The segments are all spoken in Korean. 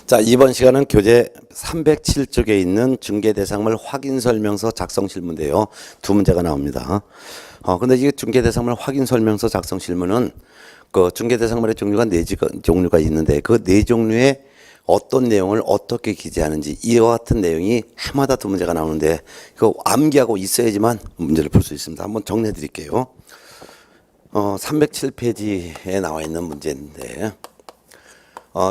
자, 이번 시간은 교재 307쪽에 있는 중개대상물 확인설명서 작성실무인데요. 두 문제가 나옵니다. 근데 이 중개대상물 확인설명서 작성실무는 그 중개대상물의 종류가 네 종류가 있는데 그 네 종류의 어떤 내용을 어떻게 기재하는지 이와 같은 내용이 해마다 두 문제가 나오는데 이거 암기하고 있어야지만 문제를 풀 수 있습니다. 한번 정리해 드릴게요. 307페이지에 나와 있는 문제인데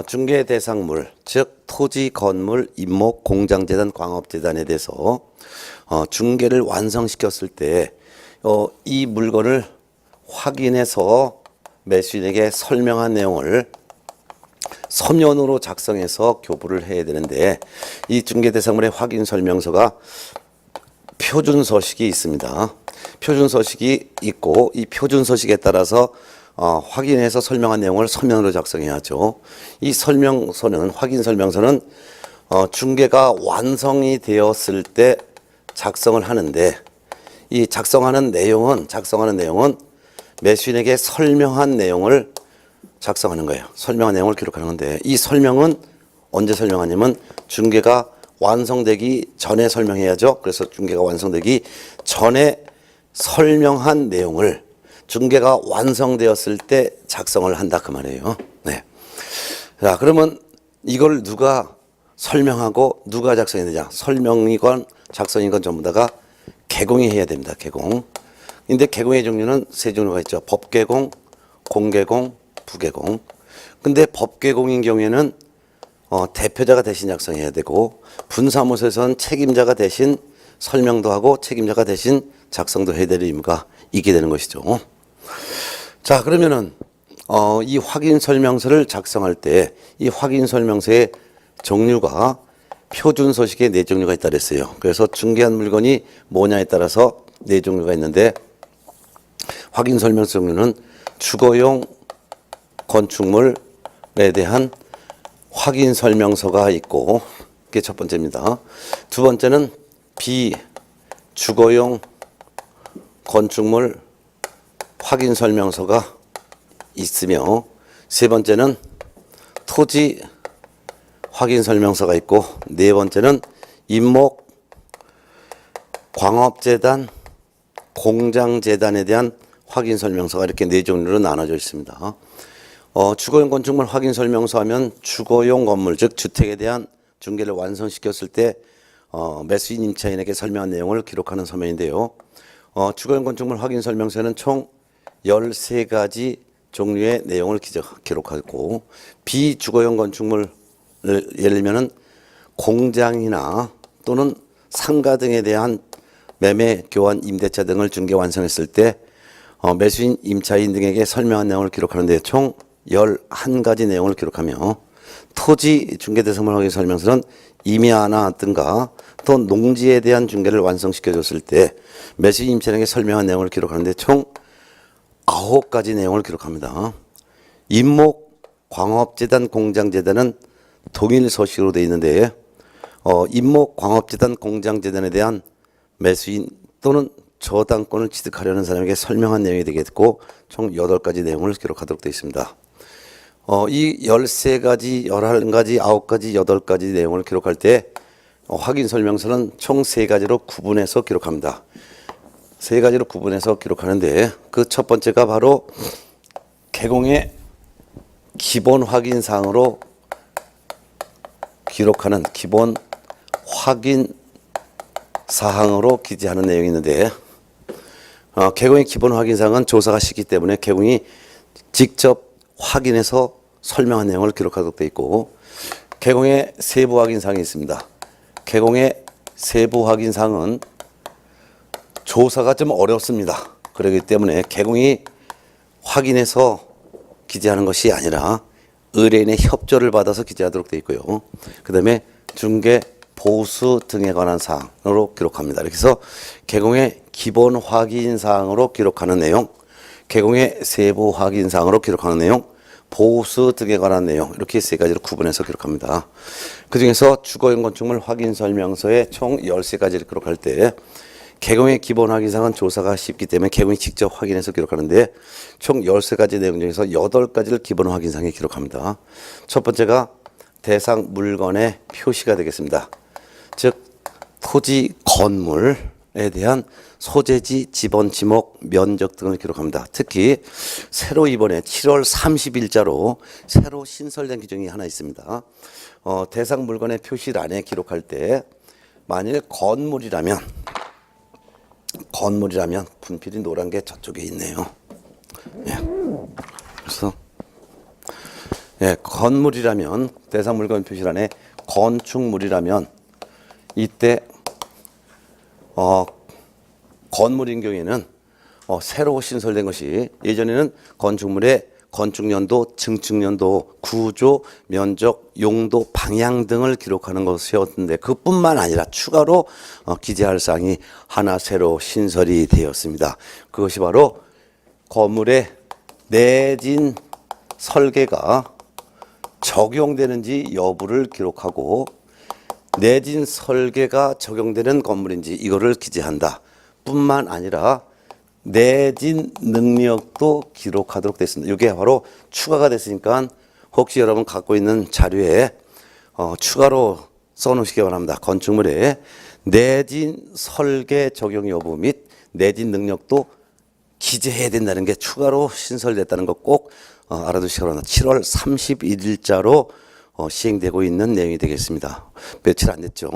중개대상물, 즉 토지, 건물, 임목, 공장재단, 광업재단에 대해서 중개를 완성시켰을 때 이 물건을 확인해서 매수인에게 설명한 내용을 서면으로 작성해서 교부를 해야 되는데 이 중개대상물의 확인설명서가 표준서식이 있습니다. 표준서식이 있고 이 표준서식에 따라서 확인해서 설명한 내용을 서면으로 작성해야죠. 이 설명서는 확인설명서는 중개가 완성이 되었을 때 작성을 하는데 이 작성하는 내용은 매수인에게 설명한 내용을 작성하는 거예요. 설명한 내용을 기록하는 건데 이 설명은 언제 설명하냐면 중개가 완성되기 전에 설명해야죠. 그래서 중개가 완성되기 전에 설명한 내용을 중개가 완성되었을 때 작성을 한다 그 말이에요. 네. 자, 그러면 이걸 누가 설명하고 누가 작성해야 되냐? 설명이건 작성이건 전부 다가 개공이 해야 됩니다. 개공. 근데 개공의 종류는 세 종류가 있죠. 법개공, 공개공, 부개공. 근데 법개공인 경우에는 대표자가 대신 작성해야 되고 분사무소에서는 책임자가 대신 설명도 하고 책임자가 대신 작성도 해야 될 의무가 있게 되는 것이죠. 자, 그러면은 이 확인 설명서를 작성할 때 이 확인 설명서의 종류가 표준 서식에 네 종류가 있다 그랬어요. 그래서 중개한 물건이 뭐냐에 따라서 네 종류가 있는데 확인 설명서 종류는 주거용 건축물에 대한 확인 설명서가 있고 그게 첫 번째입니다. 두 번째는 비주거용 건축물 확인 설명서가 있으며 세 번째는 토지 확인 설명서가 있고 네 번째는 임목 광업재단 공장재단에 대한 확인 설명서가 이렇게 네 종류로 나눠져 있습니다. 주거용 건축물 확인 설명서 하면 주거용 건물 즉 주택에 대한 중개를 완성시켰을 때 매수인 임차인에게 설명한 내용을 기록하는 서면인데요. 주거용 건축물 확인 설명서에는 총 13가지 종류의 내용을 기록하고 비주거용 건축물 예를 들면은 공장이나 또는 상가 등에 대한 매매, 교환, 임대차 등을 중개 완성했을 때 매수인, 임차인 등에게 설명한 내용을 기록하는데 총 11가지 내용을 기록하며 토지 중개대상물 확인 설명서는 임야나 등과 또 농지에 대한 중개를 완성시켜줬을 때 매수인, 임차인에게 설명한 내용을 기록하는데 총 9가지 내용을 기록합니다. 임목, 광업재단, 공장재단은 동일 서식으로 되어 있는데 임목, 광업재단, 공장재단에 대한 매수인 또는 저당권을 취득하려는 사람에게 설명한 내용이 되겠고 총 8가지 내용을 기록하도록 되어 있습니다. 이 13가지, 11가지, 9가지, 8가지 내용을 기록할 때 확인 설명서는 총 3가지로 구분해서 기록합니다. 3가지로 구분해서 기록하는데 그 첫 번째가 바로 개공의 기본 확인 사항으로 기록하는 기본 확인 사항으로 기재하는 내용이 있는데 개공의 기본 확인 사항은 조사가 쉽기 때문에 개공이 직접 확인해서 설명한 내용을 기록하도록 되어 있고 개공의 세부 확인 사항이 있습니다. 개공의 세부 확인 사항은 조사가 좀 어렵습니다. 그렇기 때문에 개공이 확인해서 기재하는 것이 아니라 의뢰인의 협조를 받아서 기재하도록 되어 있고요. 그 다음에 중개, 보수 등에 관한 사항으로 기록합니다. 이렇게 해서 개공의 기본 확인 사항으로 기록하는 내용, 개공의 세부 확인 사항으로 기록하는 내용, 보수 등에 관한 내용 이렇게 3가지로 구분해서 기록합니다. 그중에서 주거용 건축물 확인 설명서에 총 13가지를 기록할 때 개공의 기본 확인사항은 조사가 쉽기 때문에 개공이 직접 확인해서 기록하는데 총 13가지 내용 중에서 8가지를 기본 확인사항에 기록합니다. 첫 번째가 대상 물건의 표시가 되겠습니다. 즉 토지 건물에 대한 소재지, 지번, 지목, 면적 등을 기록합니다. 특히 새로 이번에 7월 30일자로 새로 신설된 규정이 하나 있습니다. 대상 물건의 표시란에 기록할 때 만일 건물이라면 분필이 노란 게 저쪽에 있네요. 예. 그래서 건물이라면 대상 물건 표시란에 건축물이라면 이때 건물인 경우에는 새로 신설된 것이 예전에는 건축물의 건축연도, 증축연도, 구조, 면적, 용도, 방향 등을 기록하는 것이었는데 그뿐만 아니라 추가로 기재할 사항이 하나 새로 신설이 되었습니다. 그것이 바로 건물의 내진 설계가 적용되는지 여부를 기록하고 내진 설계가 적용되는 건물인지 이거를 기재한다. 뿐만 아니라 내진 능력도 기록하도록 됐습니다. 이게 바로 추가가 됐으니까 혹시 여러분 갖고 있는 자료에 추가로 써놓으시기 바랍니다. 건축물에 내진 설계 적용 여부 및 내진 능력도 기재해야 된다는 게 추가로 신설됐다는 거 꼭 알아두시기 바랍니다. 7월 31일자로 시행되고 있는 내용이 되겠습니다. 며칠 안 됐죠.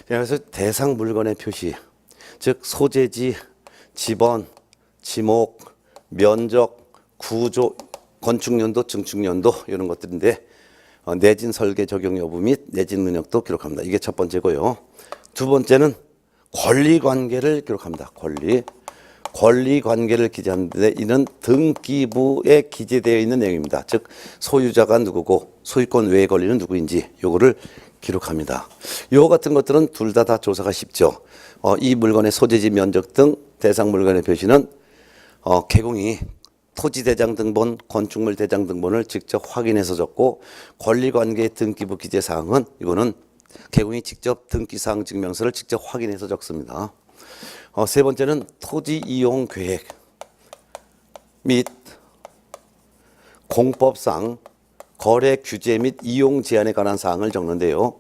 그래서 대상 물건의 표시, 즉 소재지, 지번, 지목, 면적, 구조, 건축연도, 증축연도 이런 것들인데 내진 설계 적용 여부 및 내진 능력도 기록합니다. 이게 첫 번째고요. 두 번째는 권리관계를 기록합니다. 권리관계를 기재하는데 이는 등기부에 기재되어 있는 내용입니다. 즉 소유자가 누구고 소유권 외의 권리는 누구인지 요거를 기록합니다. 요 같은 것들은 둘 다 조사가 쉽죠. 이 물건의 소재지, 면적 등 대상 물건의 표시는 개공이 토지 대장 등본, 건축물 대장 등본을 직접 확인해서 적고 권리관계 등기부 기재 사항은 이거는 개공이 직접 등기사항 증명서를 직접 확인해서 적습니다. 세 번째는 토지 이용 계획 및 공법상 거래 규제 및 이용 제한에 관한 사항을 적는데요.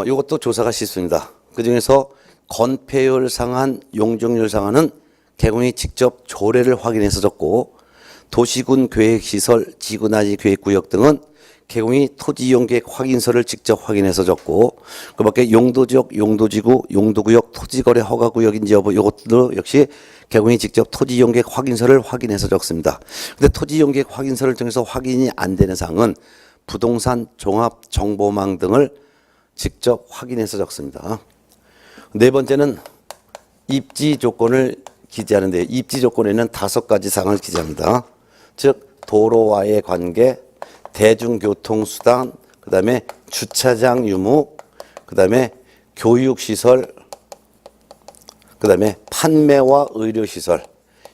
이것도 조사가 쉽습니다. 그중에서 건폐율 상한, 용적률 상한은 개공이 직접 조례를 확인해서 적고 도시군 계획시설, 지구나지 계획구역 등은 개공이 토지이용계획 확인서를 직접 확인해서 적고 그 밖에 용도지역, 용도지구, 용도구역, 토지거래 허가구역인지 여부 이것도 역시 개공이 직접 토지이용계획 확인서를 확인해서 적습니다. 근데 토지이용계획 확인서를 통해서 확인이 안 되는 사항은 부동산 종합정보망 등을 직접 확인해서 적습니다. 네 번째는 입지 조건을 기재하는데 입지 조건에는 5가지 사항을 기재합니다. 즉 도로와의 관계, 대중교통수단, 그 다음에 주차장 유무, 그 다음에 교육시설, 그 다음에 판매와 의료시설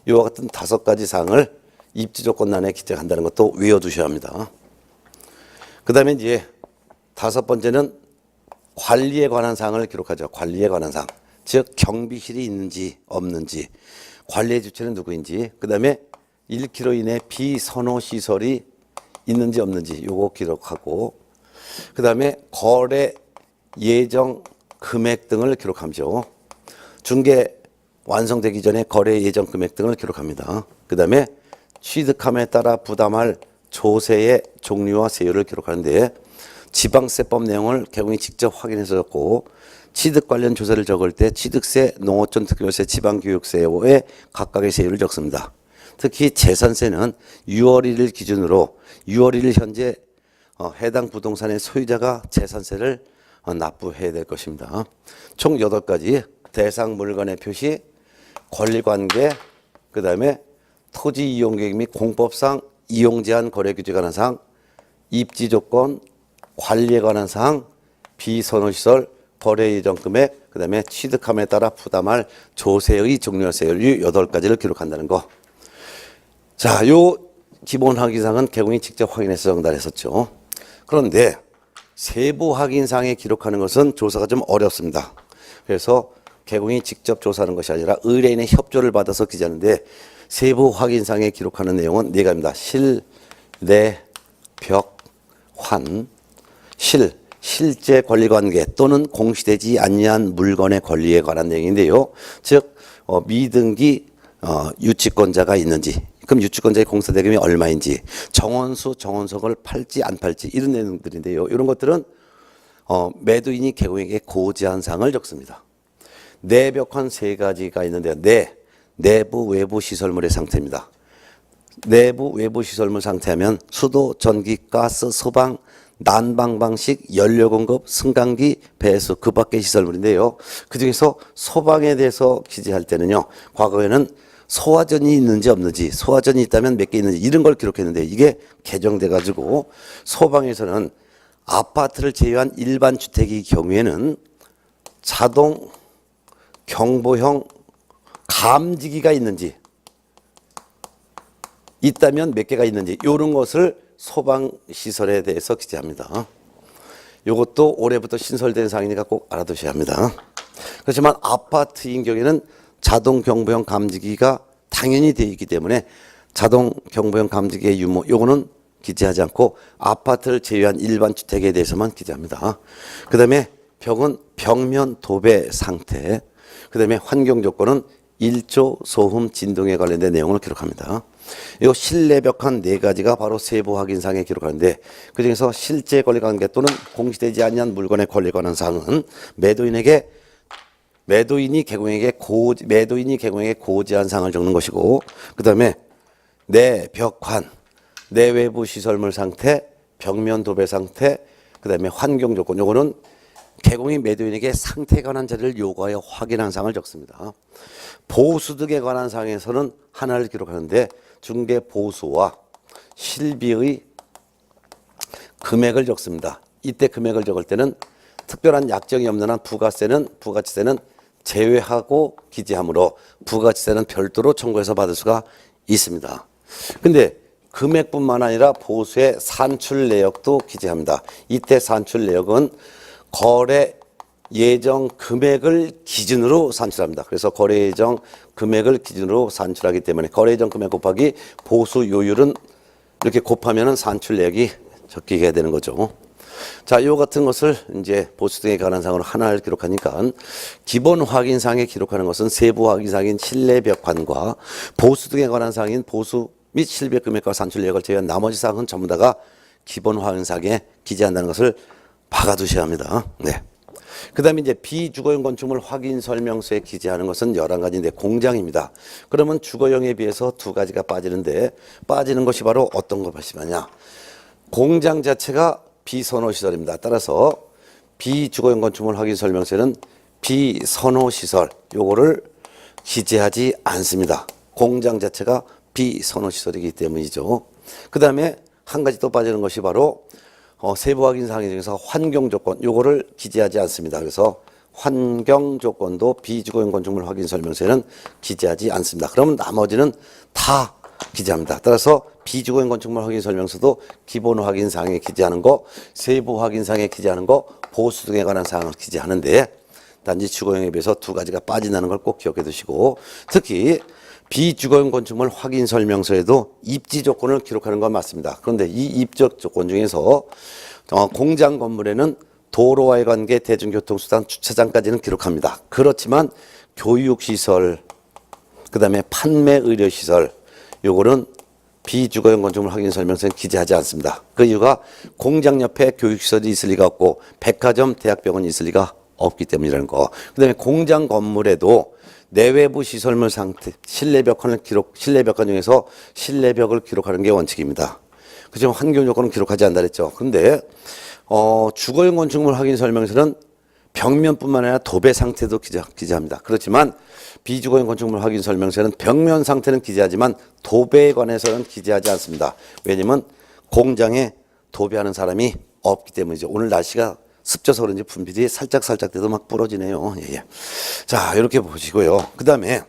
이와 같은 5가지 사항을 입지조건란에 기재한다는 것도 외워두셔야 합니다. 그 다음에 이제 5번째는 관리에 관한 사항을 기록하죠. 관리에 관한 사항. 즉 경비실이 있는지 없는지, 관리의 주체는 누구인지, 그 다음에 1km 이내 비선호시설이 있는지 없는지 요거 기록하고 그 다음에 거래 예정 금액 등을 기록하죠. 중개 완성되기 전에 거래 예정 금액 등을 기록합니다. 그 다음에 취득함에 따라 부담할 조세의 종류와 세율을 기록하는데 지방세법 내용을 개공이 직접 확인해서 적고 취득 관련 조세를 적을 때 취득세, 농어촌 특별세, 지방교육세의 각각의 세율을 적습니다. 특히 재산세는 6월 1일 기준으로 6월 1일 현재 해당 부동산의 소유자가 재산세를 납부해야 될 것입니다. 총 8가지 대상 물건의 표시, 권리관계, 그 다음에 토지 이용계획 및 공법상 이용제한 거래 규제에 관한 사항, 입지조건, 관리에 관한 사항, 비선호시설, 거래 예정 금액, 그 다음에 취득함에 따라 부담할 조세의 종류와 세율 8가지를 기록한다는 거. 자, 요 기본 확인사항은 개공이 직접 확인해서 전달했었죠. 그런데 세부 확인사항에 기록하는 것은 조사가 좀 어렵습니다. 그래서 개공이 직접 조사하는 것이 아니라 의뢰인의 협조를 받아서 기재하는데 세부 확인사항에 기록하는 내용은 4가지입니다. 실, 내, 벽, 환, 실제 권리관계 또는 공시되지 아니한 물건의 권리에 관한 내용인데요. 즉 미등기 유치권자가 있는지, 그럼 유치권자의 공사대금이 얼마인지, 정원수, 정원석을 팔지 안 팔지 이런 내용들인데요. 이런 것들은 매도인이 개공에게 고지한 사항을 적습니다. 내벽환 세 가지가 있는데요. 내부 외부 시설물의 상태입니다. 내부 외부 시설물 상태하면 수도, 전기, 가스, 소방, 난방 방식, 연료 공급, 승강기, 배수, 그 밖의 시설물인데요. 그중에서 소방에 대해서 기재할 때는요. 과거에는 소화전이 있는지 없는지, 소화전이 있다면 몇 개 있는지 이런 걸 기록했는데 이게 개정돼 가지고 소방에서는 아파트를 제외한 일반 주택의 경우에는 자동 경보형 감지기가 있는지, 있다면 몇 개가 있는지 이런 것을 소방시설에 대해서 기재합니다. 이것도 올해부터 신설된 사항이니까 꼭 알아두셔야 합니다. 그렇지만 아파트인 경우에는 자동 경보형 감지기가 당연히 되어 있기 때문에 자동 경보형 감지기의 유무 요거는 기재하지 않고 아파트를 제외한 일반 주택에 대해서만 기재합니다. 그 다음에 벽은 벽면 도배 상태, 그 다음에 환경 조건은 일조, 소음, 진동에 관련된 내용을 기록합니다. 이 실내 벽한 네 가지가 바로 세부 확인사항에 기록하는데 그중에서 실제 권리관계 또는 공시되지 아니한 물건의 권리에 관한 사항은 매도인이 개공에게 고지한 사항을 적는 것이고, 그 다음에 내 벽환, 내외부 시설물 상태, 벽면 도배 상태, 그 다음에 환경 조건, 요거는 개공이 매도인에게 상태에 관한 자료를 요구하여 확인한 사항을 적습니다. 보수 등에 관한 사항에서는 하나를 기록하는데 중개 보수와 실비의 금액을 적습니다. 이때 금액을 적을 때는 특별한 약정이 없는 한 부가치세는 제외하고 기재하므로 부가치세는 별도로 청구해서 받을 수가 있습니다. 근데 금액뿐만 아니라 보수의 산출 내역도 기재합니다. 이때 산출 내역은 거래 예정 금액을 기준으로 산출합니다. 그래서 거래 예정 금액을 기준으로 산출하기 때문에 거래 예정 금액 곱하기 보수 요율은 이렇게 곱하면 산출 내역이 적히게 되는 거죠. 자, 요 같은 것을 이제 보수 등에 관한 사항으로 하나를 기록하니까 기본 확인사항에 기록하는 것은 세부 확인사항인 실내 벽환과 보수 등에 관한 사항인 보수 및 실배 금액과 산출 내역을 제외한 나머지 사항은 전부 다가 기본 확인사항에 기재한다는 것을 박아두셔야 합니다. 네. 그 다음에 이제 비주거용 건축물 확인 설명서에 기재하는 것은 11가지인데 공장입니다. 그러면 주거용에 비해서 두 가지가 빠지는데 빠지는 것이 바로 어떤 걸 말씀하냐. 공장 자체가 비선호시설입니다. 따라서 비주거용 건축물 확인 설명서에는 비선호시설 요거를 기재하지 않습니다. 공장 자체가 비선호시설이기 때문이죠. 그 다음에 한 가지 또 빠지는 것이 바로 세부 확인 사항 중에서 환경 조건 요거를 기재하지 않습니다. 그래서 환경 조건도 비주거용 건축물 확인 설명서에는 기재하지 않습니다. 그러면 나머지는 다 기재합니다. 따라서 비주거용 건축물 확인 설명서도 기본 확인 사항에 기재하는 거, 세부 확인 사항에 기재하는 거, 보수 등에 관한 사항을 기재하는데 단지 주거용에 비해서 두 가지가 빠진다는 걸 꼭 기억해 두시고, 특히 비주거용 건축물 확인 설명서에도 입지 조건을 기록하는 건 맞습니다. 그런데 이 입적 조건 중에서 공장 건물에는 도로와의 관계, 대중교통수단, 주차장까지는 기록합니다. 그렇지만 교육시설, 그 다음에 판매 의료시설 요거는 비주거용 건축물 확인 설명서에 기재하지 않습니다. 그 이유가 공장 옆에 교육시설이 있을 리가 없고 백화점, 대학병원이 있을 리가 없기 때문이라는 거. 그 다음에 공장 건물에도 내외부 시설물 상태, 실내 벽환 중에서 실내 벽을 기록하는 게 원칙입니다. 그렇지만 환경 조건은 기록하지 않는다 그랬죠. 그런데 주거용 건축물 확인 설명서는 벽면뿐만 아니라 도배 상태도 기재합니다. 그렇지만 비주거용 건축물 확인 설명서는 벽면 상태는 기재하지만 도배에 관해서는 기재하지 않습니다. 왜냐하면 공장에 도배하는 사람이 없기 때문이죠. 오늘 날씨가 습져서 그런지 분필이 살짝 돼도 막 부러지네요. 예. 자, 이렇게 보시고요. 그 다음에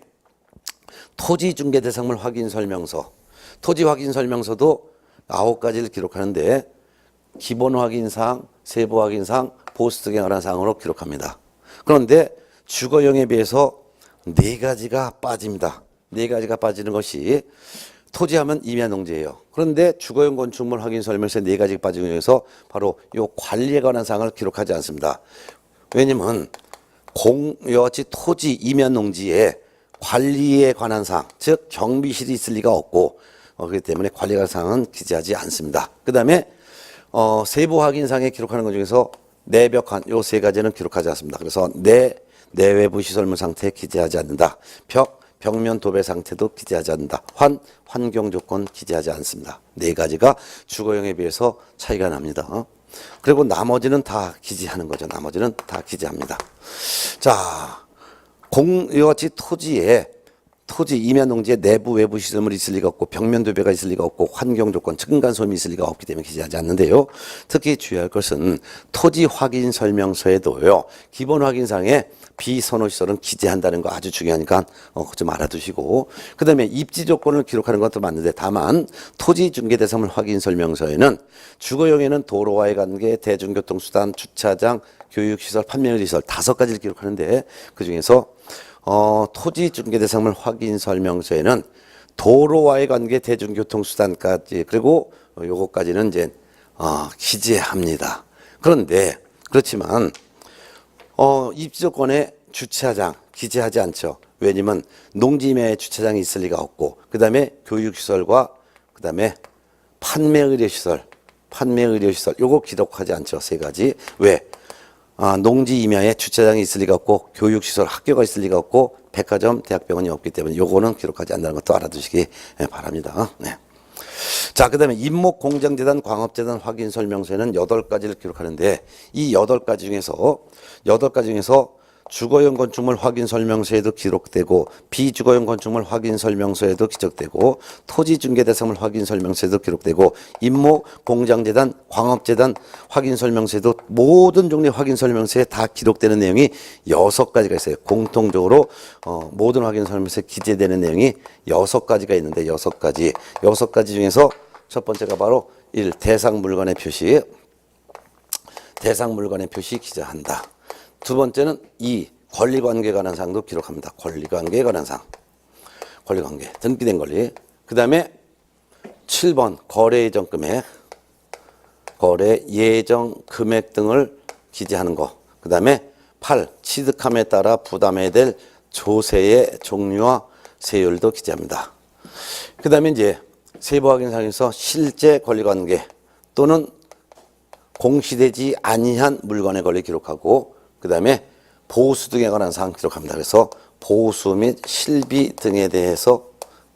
토지 중개 대상물 확인 설명서. 토지 확인 설명서도 9가지를 기록하는데 기본 확인사항, 세부 확인사항, 보수 등에 관한 사항으로 기록합니다. 그런데 주거용에 비해서 4가지가 빠집니다. 4가지가 빠지는 것이 토지하면 임야농지예요. 그런데 주거용 건축물 확인 설명서에 네 가지 빠진 중에서 바로 이 관리에 관한 사항을 기록하지 않습니다. 왜냐면 공여지 토지 임야농지에 관리에 관한 사항, 즉 경비실이 있을 리가 없고 그렇기 때문에 관리에 관한 사항은 기재하지 않습니다. 그 다음에 세부 확인상에 기록하는 것 중에서 내벽한 요 세 가지는 기록하지 않습니다. 그래서 내외부 시설물 상태 기재하지 않는다. 벽면 도배 상태도 기재하지 않는다. 환경 조건 기재하지 않습니다. 네 가지가 주거용에 비해서 차이가 납니다. 그리고 나머지는 다 기재하는 거죠. 나머지는 다 기재합니다. 자, 공여지 토지 임야농지에 내부 외부 시설물이 있을 리가 없고 벽면 도배가 있을 리가 없고 환경 조건 층간소음이 있을 리가 없기 때문에 기재하지 않는데요. 특히 주의할 것은 토지 확인 설명서에도요. 기본 확인상에 비선호 시설은 기재한다는 거 아주 중요하니까 좀 알아두시고, 그 다음에 입지 조건을 기록하는 것도 맞는데 다만 토지 중개 대상물 확인 설명서에는 주거용에는 도로와의 관계, 대중교통수단, 주차장, 교육시설, 판매시설 5가지를 기록하는데 그 중에서 토지 중개 대상물 확인 설명서에는 도로와의 관계, 대중교통수단까지 그리고 요거까지는 이제 기재합니다. 그런데 그렇지만 입지조건에 주차장 기재하지 않죠. 왜냐면 농지임야에 주차장이 있을 리가 없고 그 다음에 교육시설과 그 다음에 판매의료시설 요거 기록하지 않죠. 세 가지. 왜? 농지임야에 주차장이 있을 리가 없고 교육시설 학교가 있을 리가 없고 백화점 대학병원이 없기 때문에 요거는 기록하지 않는다는 것도 알아두시기 바랍니다. 네. 자, 그 다음에 임목 공장재단 광업재단 확인 설명서에는 8가지를 기록하는데 이 8가지 중에서 주거용 건축물 확인 설명서에도 기록되고 비주거용 건축물 확인 설명서에도 기록되고 토지 중개 대상물 확인 설명서에도 기록되고 임목 공장재단 광업재단 확인 설명서에도 모든 종류의 확인 설명서에 다 기록되는 내용이 6가지가 있어요. 공통적으로 모든 확인 설명서에 기재되는 내용이 6가지가 있는데 6가지 중에서 첫 번째가 바로 1. 대상 물건의 표시 기재한다. 두 번째는 2. 권리관계에 관한 사항도 기록합니다. 권리관계에 관한 사항. 권리관계. 등기된 권리. 그 다음에 7번 거래 예정 금액. 거래 예정 금액 등을 기재하는 거. 그 다음에 8. 취득함에 따라 부담해야 될 조세의 종류와 세율도 기재합니다. 그 다음에 이제 세부 확인상에서 실제 권리관계 또는 공시되지 아니한 물건의 권리 기록하고 그 다음에 보수 등에 관한 사항 기록합니다. 그래서 보수 및 실비 등에 대해서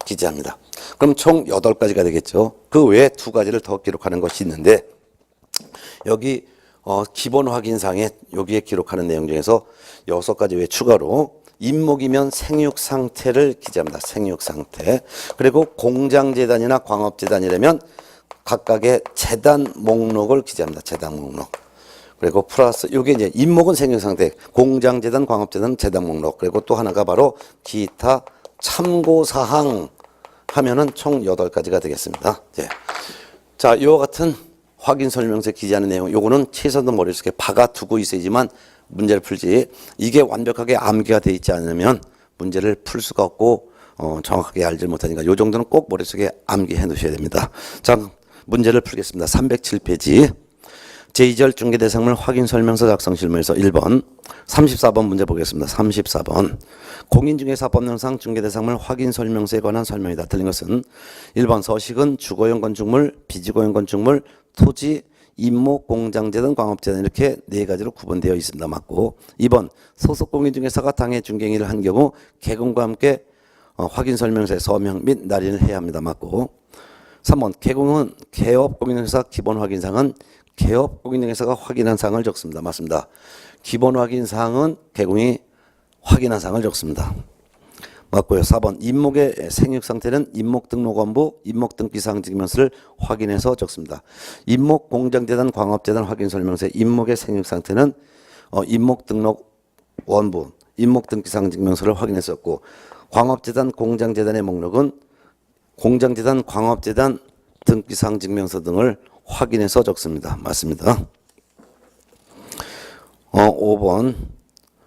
기재합니다. 그럼 총 8가지가 되겠죠. 그 외에 2가지를 더 기록하는 것이 있는데 여기 기본 확인상에 여기에 기록하는 내용 중에서 6가지 외에 추가로 임목이면 생육 상태를 기재합니다. 생육 상태. 그리고 공장재단이나 광업재단이라면 각각의 재단 목록을 기재합니다. 재단 목록. 그리고 플러스 이게 이제 임목은 생육 상태, 공장재단, 광업재단 재단 목록. 그리고 또 하나가 바로 기타 참고 사항 하면은 총 8가지가 되겠습니다. 예. 자, 이와 같은 확인 설명서에 기재하는 내용, 요거는 최소한 머릿속에 박아두고 있어야지만 문제를 풀지. 이게 완벽하게 암기가 돼 있지 않으면 문제를 풀 수가 없고 정확하게 알지 못하니까 요 정도는 꼭 머릿속에 암기해 놓으셔야 됩니다. 자, 문제를 풀겠습니다. 307페이지. 제2절 중개대상물 확인설명서 작성 실무에서 1번 34번 문제 보겠습니다. 34번 공인중개사법령상 중개대상물 확인설명서에 관한 설명이다. 틀린 것은 1번 서식은 주거용 건축물, 비주거용 건축물, 토지, 임목, 공장재단, 광업재단 이렇게 4가지로 구분되어 있습니다. 맞고 2번 소속 공인중개사가 당해 중개행위를 한 경우 개공과 함께 확인설명서에 서명 및 날인을 해야 합니다. 맞고 3번 개공은 개업 공인중개사 기본 확인사항은 개업 공인중개사가 확인한 사항을 적습니다. 맞습니다. 기본 확인사항은 개공이 확인한 사항을 적습니다. 맞고요. 4번 임목의 생육 상태는 임목 등록원부 임목 등기사항 증명서를 확인해서 적습니다. 임목 공장재단 광업재단 확인 설명서에 임목의 생육 상태는 임목 등록원부 임목 등기사항 증명서를 확인했었고 광업재단 공장재단의 목록은 공장재단 광업재단 등기사항 증명서 등을 확인해서 적습니다. 맞습니다. 5번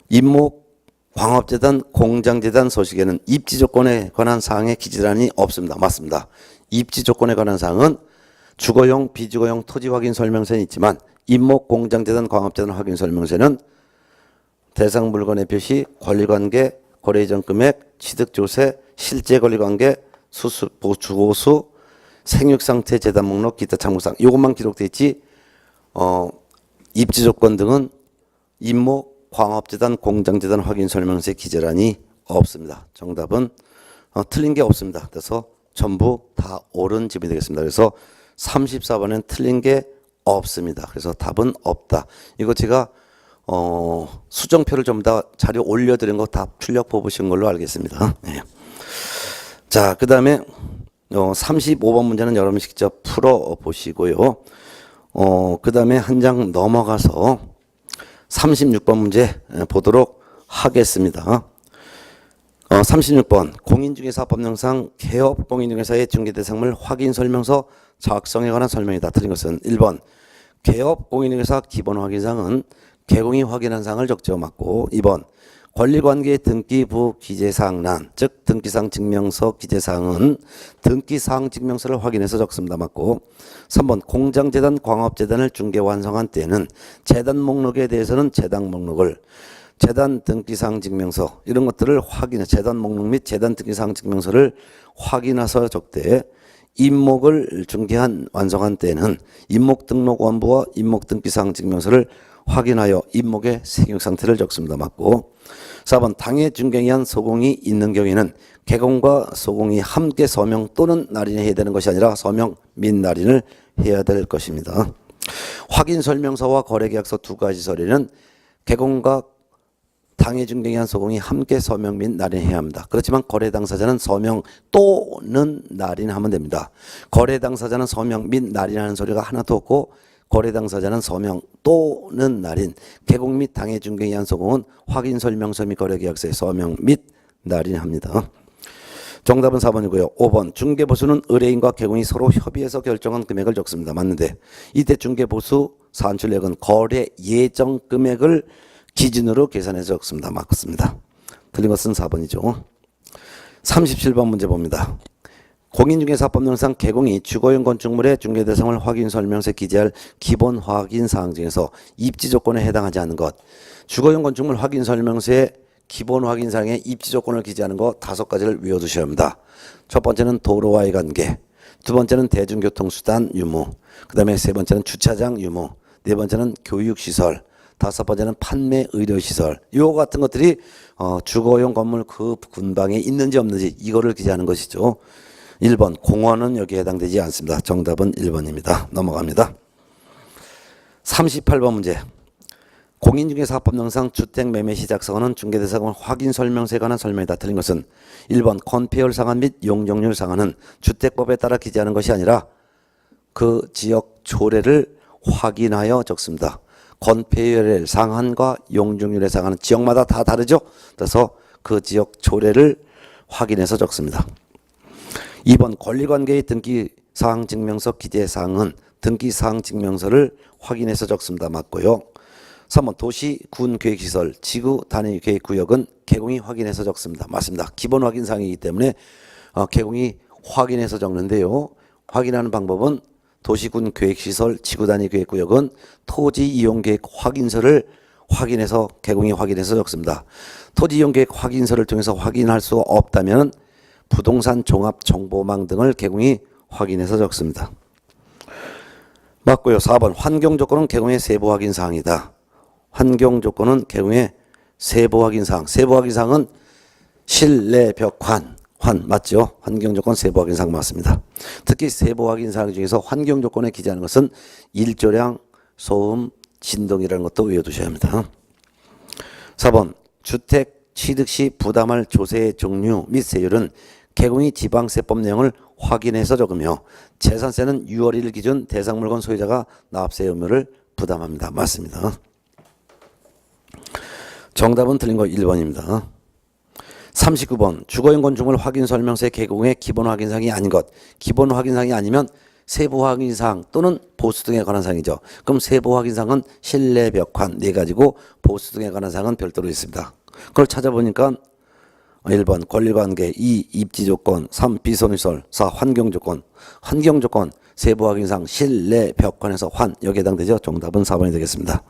임목 광업재단, 공장재단 소식에는 입지 조건에 관한 사항의 기재란이 없습니다. 맞습니다. 입지 조건에 관한 사항은 주거용, 비주거용 토지 확인 설명서는 있지만 임목, 공장재단, 광업재단 확인 설명서는 대상 물건의 표시, 권리관계, 거래 이전 금액, 취득조세, 실제 권리관계, 수수, 주고수, 생육상태 재단 목록, 기타 참고사항 이것만 기록되어 있지 입지 조건 등은 임목, 광업재단, 공장재단 확인 설명서의 기재란이 없습니다. 정답은 틀린 게 없습니다. 그래서 전부 다 옳은 집이 되겠습니다. 그래서 34번엔 틀린 게 없습니다. 그래서 답은 없다. 이거 제가 수정표를 좀 다 자료 올려드린 거 다 출력 뽑으신 걸로 알겠습니다. 네. 자, 그 다음에 35번 문제는 여러분이 직접 풀어 보시고요. 그 다음에 한 장 넘어가서 36번 문제 보도록 하겠습니다. 36번 공인중개사법령상 개업 공인중개사의 중개대상물 확인 설명서 작성에 관한 설명이다. 틀린 것은 1번 개업 공인중개사 기본 확인사항은 개공이 확인한 사항을 적죠. 맞고 2번 권리관계 등기부 기재사항란 즉 등기사항 증명서 기재사항은 등기사항 증명서를 확인해서 적습니다. 맞고 3번 공장재단 광업재단을 중개 완성한 때에는 재단 목록에 대해서는 재단 목록을 재단 등기사항 증명서 이런 것들을 확인해 재단 목록 및 재단 등기사항 증명서를 확인해서 적되 임목을 중개한 완성한 때에는 임목 등록 원부와 임목 등기사항 증명서를 확인하여 임목의 생육 상태를 적습니다. 맞고 4번 당해 중개에 의한 소공이 있는 경우에는 개공과 소공이 함께 서명 또는 날인을 해야 되는 것이 아니라 서명 및 날인을 해야 될 것입니다. 확인 설명서와 거래계약서 두 가지 서류는 개공과 당해 중개에 의한 소공이 함께 서명 및 날인해야 합니다. 그렇지만 거래 당사자는 서명 또는 날인하면 됩니다. 거래 당사자는 서명 및 날인하는 서류가 하나도 없고 거래 당사자는 서명 또는 날인, 개공 및 당해 중개에 의한 소공은 확인 설명서 및 거래계약서에 서명 및 날인합니다. 정답은 4번이고요. 5번 중개보수는 의뢰인과 개공이 서로 협의해서 결정한 금액을 적습니다. 맞는데 이때 중개보수 산출액은 거래 예정 금액을 기준으로 계산해서 적습니다. 맞습니다. 틀린 것은 4번이죠. 37번 문제 봅니다. 공인중개사법령상 개공이 주거용 건축물의 중개대상을 확인 설명서에 기재할 기본 확인 사항 중에서 입지 조건에 해당하지 않는 것. 주거용 건축물 확인 설명서에 기본 확인 사항에 입지 조건을 기재하는 것 5가지를 외워두셔야 합니다. 첫 번째는 도로와의 관계, 두 번째는 대중교통수단 유무, 그 다음에 세 번째는 주차장 유무, 네 번째는 교육시설, 다섯 번째는 판매 의료시설. 요 같은 것들이 주거용 건물 그 근방에 있는지 없는지 이거를 기재하는 것이죠. 1번 공원은 여기에 해당되지 않습니다. 정답은 1번입니다. 넘어갑니다. 38번 문제. 공인중개사법령상 주택매매시작서는 중개대상은 확인설명서에 관한 설명이다. 틀린 것은 1번 건폐율 상한 및 용적률 상한은 주택법에 따라 기재하는 것이 아니라 그 지역 조례를 확인하여 적습니다. 건폐율의 상한과 용적률의 상한은 지역마다 다 다르죠. 그래서 그 지역 조례를 확인해서 적습니다. 2번 권리관계의 등기사항 증명서 기재사항은 등기사항 증명서를 확인해서 적습니다. 맞고요. 3번 도시, 군 계획시설, 지구 단위 계획구역은 개공이 확인해서 적습니다. 맞습니다. 기본 확인사항이기 때문에 개공이 확인해서 적는데요. 확인하는 방법은 도시군 계획시설, 지구 단위 계획구역은 토지 이용계획 확인서를 확인해서 개공이 확인해서 적습니다. 토지 이용계획 확인서를 통해서 확인할 수 없다면 부동산 종합정보망 등을 개공이 확인해서 적습니다. 맞고요. 4번 환경조건은 개공의 세부 확인사항이다. 환경조건은 개공의 세부 확인사항. 세부 확인사항은 실내 벽환 맞죠? 환경조건 세부 확인사항 맞습니다. 특히 세부 확인사항 중에서 환경조건에 기재하는 것은 일조량, 소음, 진동이라는 것도 외워두셔야 합니다. 4번 주택 취득 시 부담할 조세의 종류 및 세율은 개공이 지방세법 내용을 확인해서 적으며 재산세는 6월 1일 기준 대상물건 소유자가 납세 의무를 부담합니다. 맞습니다. 정답은 틀린 거 1번입니다. 39번 주거용 건축물 확인 설명서의 개공의 기본 확인사항이 아닌 것. 기본 확인사항이 아니면 세부 확인사항 또는 보수 등에 관한 사항이죠. 그럼 세부 확인사항은 실내 벽환 4가지고 보수 등에 관한 사항은 별도로 있습니다. 그걸 찾아보니까 1번 권리관계, 2 입지조건, 3 비선시설, 4 환경조건. 환경조건 세부 확인사항 실내 벽관에서 환 여기에 해당되죠. 정답은 4번이 되겠습니다.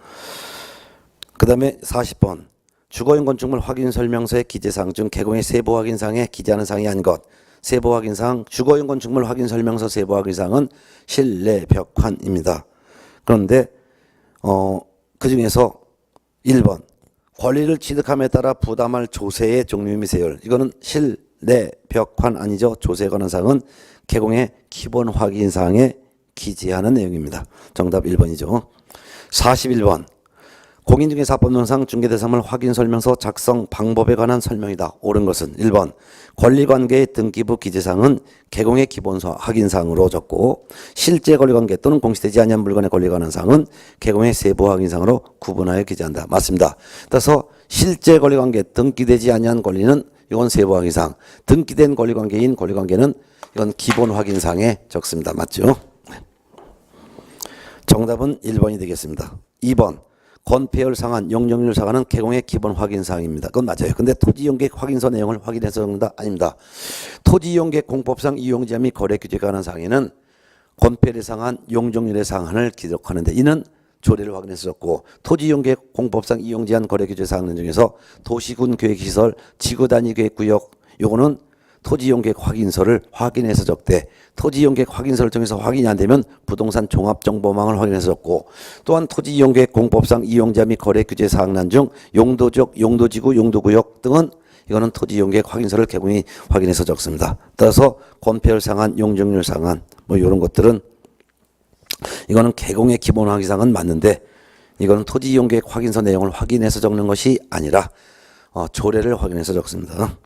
그 다음에 40번 주거용 건축물 확인설명서의 기재사항 중 개공의 세부 확인사항에 기재하는 사항이 아닌 것. 세부 확인사항 주거용 건축물 확인설명서 세부 확인사항은 실내 벽환입니다. 그런데 그 중에서 1번 권리를 취득함에 따라 부담할 조세의 종류 및 세율. 이거는 실내 벽환 아니죠. 조세에 관한 사항은 개공의 기본 확인사항에 기재하는 내용입니다. 정답 1번이죠. 41번 공인중개사법령상 중개대상물 확인설명서 작성 방법에 관한 설명이다. 옳은 것은 1번 권리관계의 등기부 기재사항은 개공의 기본 확인사항으로 적고 실제 권리관계 또는 공시되지 아니한 물건의 권리에 관한 사항은 개공의 세부 확인사항으로 구분하여 기재한다. 맞습니다. 따라서 실제 권리관계 등기되지 아니한 권리는 이건 세부 확인사항, 등기된 권리관계인 권리관계는 이건 기본 확인사항에 적습니다. 맞죠? 정답은 1번이 되겠습니다. 2번 건폐율 상한, 용적률 상한은 개공의 기본 확인사항입니다. 그건 맞아요. 근데 토지이용계획 확인서 내용을 확인해서 적는다? 아닙니다. 토지이용계획 공법상 이용지하 및 거래 규제가 관한 사항에는 건폐율의 상한, 용적률의 상한을 기록하는데 이는 조례를 확인해서 적고 토지이용계획 공법상 이용제한 거래 규제 사항 중에서 도시군 계획시설, 지구단위계획구역 요거는 토지이용계획 확인서를 확인해서 적대. 토지이용계획 확인서를 통해서 확인이 안 되면 부동산 종합정보망을 확인해서 적고 또한 토지이용계획 공법상 이용자 및 거래 규제 사항란 중 용도적, 용도지구, 용도구역 등은 이거는 토지이용계획 확인서를 개공이 확인해서 적습니다. 따라서 건폐율 상한, 용적률 상한 뭐 이런 것들은 이거는 개공의 기본 확인사항은 맞는데 이거는 토지이용계획 확인서 내용을 확인해서 적는 것이 아니라 조례를 확인해서 적습니다.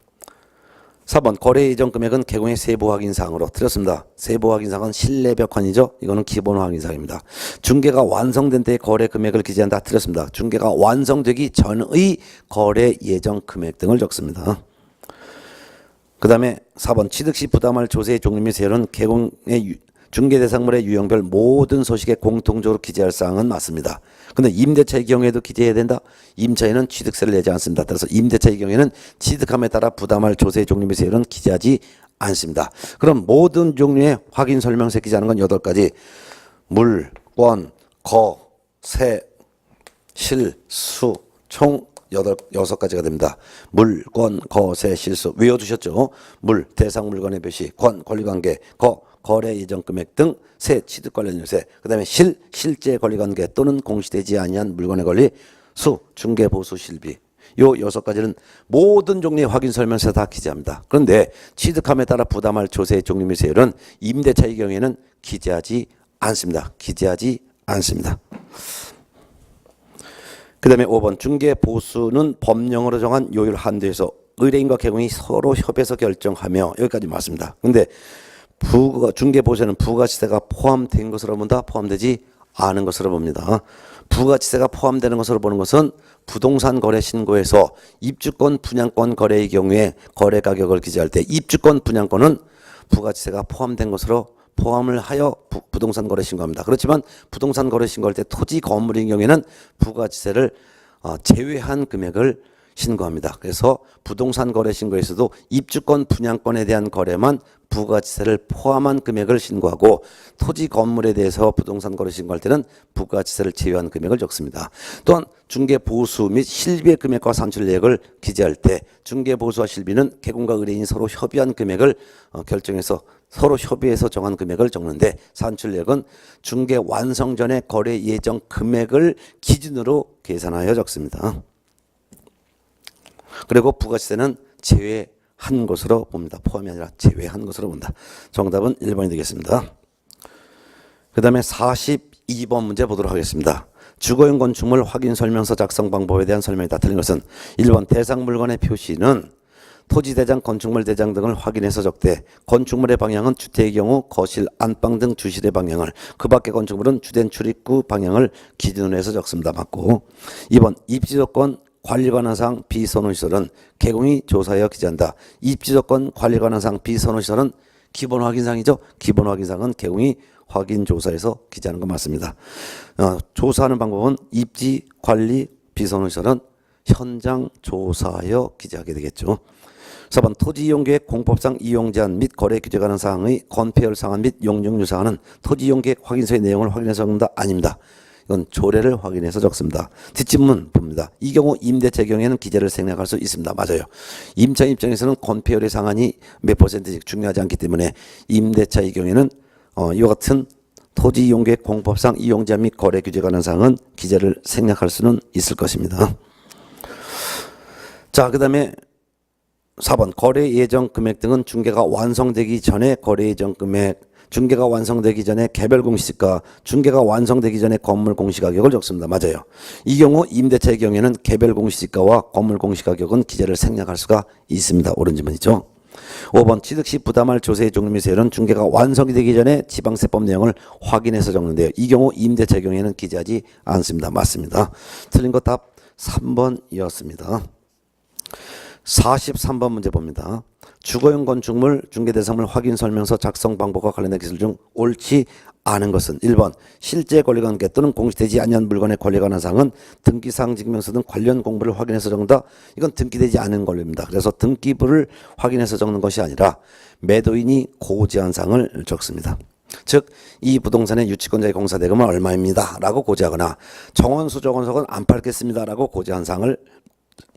4번 거래 예정 금액은 개공의 세부 확인사항으로 틀렸습니다. 세부 확인사항은 실내벽환이죠. 이거는 기본 확인사항입니다. 중개가 완성된 때의 거래 금액을 기재한다. 틀렸습니다. 중개가 완성되기 전의 거래 예정 금액 등을 적습니다. 그 다음에 4번 취득 시 부담할 조세의 종류 및 세율은 개공의 중개대상물의 유형별 모든 소식에 공통적으로 기재할 사항은 맞습니다. 근데 임대차의 경우에도 기재해야 된다? 임차인은 취득세를 내지 않습니다. 따라서 임대차의 경우에는 취득함에 따라 부담할 조세의 종류 및 세율은 기재하지 않습니다. 그럼 모든 종류의 확인 설명서에 기재하는 건 8가지. 물, 권, 거, 세, 실, 수, 총 6가지가 됩니다. 물, 권, 거, 세, 실, 수. 외워두셨죠? 물, 대상 물건의 표시, 권, 권리관계, 거, 거래 예정 금액 등 세, 취득 관련 요세, 그 다음에 실제 권리관계 또는 공시되지 아니한 물건의 권리, 수, 중개 보수 실비. 요 6가지는 모든 종류의 확인 설명서에 다 기재합니다. 그런데 취득함에 따라 부담할 조세의 종류 및 세율은 임대차의 경우에는 기재하지 않습니다. 기재하지 않습니다. 그 다음에 5번 중개 보수는 법령으로 정한 요율 한도에서 의뢰인과 개공이 서로 협의해서 결정하며 여기까지 맞습니다. 근데 중개보수에는 부가치세가 포함된 것으로 본다? 포함되지 않은 것으로 봅니다. 부가치세가 포함되는 것으로 보는 것은 부동산 거래 신고에서 입주권 분양권 거래의 경우에 거래 가격을 기재할 때 입주권 분양권은 부가치세가 포함된 것으로 포함을 하여 부동산 거래 신고합니다. 그렇지만 부동산 거래 신고할 때 토지 건물인 경우에는 부가치세를 제외한 금액을 신고합니다. 그래서 부동산 거래 신고에서도 입주권 분양권에 대한 거래만 부가치세를 포함한 금액을 신고하고 토지 건물에 대해서 부동산 거래 신고할 때는 부가치세를 제외한 금액을 적습니다. 또한 중개 보수 및 실비의 금액과 산출 내역을 기재할 때 중개 보수와 실비는 개공과 의뢰인이 서로 협의한 금액을 결정해서 서로 협의해서 정한 금액을 적는데 산출 내역은 중개 완성 전에 거래 예정 금액을 기준으로 계산하여 적습니다. 그리고 부가치세는 제외한 것으로 봅니다. 포함이 아니라 제외한 것으로 본다. 정답은 1번이 되겠습니다. 그 다음에 42번 문제 보도록 하겠습니다. 주거용 건축물 확인 설명서 작성 방법에 대한 설명이 다 틀린 것은 1번 대상 물건의 표시는 토지대장, 건축물대장 등을 확인해서 적대. 건축물의 방향은 주택의 경우 거실, 안방 등 주실의 방향을, 그 밖의 건축물은 주된 출입구 방향을 기준으로 해서 적습니다. 맞고 2번 입지조건 관리관한상 비선호시설은 개공이 조사하여 기재한다. 입지조건 관리관한상 비선호시설은 기본 확인사항이죠. 기본 확인사항은 개공이 확인 조사해서 기재하는 건 맞습니다. 조사하는 방법은 입지, 관리, 비선호시설은 현장 조사하여 기재하게 되겠죠. 4번 토지이용계획 공법상 이용 제한 및 거래 규제 관한 사항의 건폐율 상한 및 용적률 사항은 토지이용계획 확인서의 내용을 확인해서 적는다. 아닙니다. 이건 조례를 확인해서 적습니다. 뒷집문 봅니다. 이 경우 임대차의 경우에는 기재를 생략할 수 있습니다. 맞아요. 임차 입장에서는 건폐율의 상한이 몇 %씩 중요하지 않기 때문에 임대차의 경우에는 이와 같은 토지이용계획 공법상 이용 제한 및 거래 규제 관한 사항은 기재를 생략할 수는 있을 것입니다. 자, 그 다음에 4번 거래 예정 금액 등은 중개가 완성되기 전에 거래 예정 금액, 중개가 완성되기 전에 개별 공시지가, 중개가 완성되기 전에 건물 공시가격을 적습니다. 맞아요. 이 경우 임대차의 경우에는 개별 공시지가와 건물 공시가격은 기재를 생략할 수가 있습니다. 옳은 질문이죠. 5번 취득 시 부담할 조세의 종류 및 세율은 중개가 완성이 되기 전에 지방세법 내용을 확인해서 적는데요. 이 경우 임대차의 경우에는 기재하지 않습니다. 맞습니다. 틀린 거 답 3번이었습니다. 43번 문제 봅니다. 주거용 건축물 중개대상물 확인 설명서 작성 방법과 관련된 기술 중 옳지 않은 것은 1번 실제 권리관계 또는 공시되지 아니한 물건의 권리에 관한 사항은 등기사항 증명서 등 관련 공부를 확인해서 적는다. 이건 등기되지 않은 권리입니다. 그래서 등기부를 확인해서 적는 것이 아니라 매도인이 고지한 사항을 적습니다. 즉 이 부동산의 유치권자의 공사대금은 얼마입니다 라고 고지하거나 정원수 정원석은 안 팔겠습니다 라고 고지한 사항을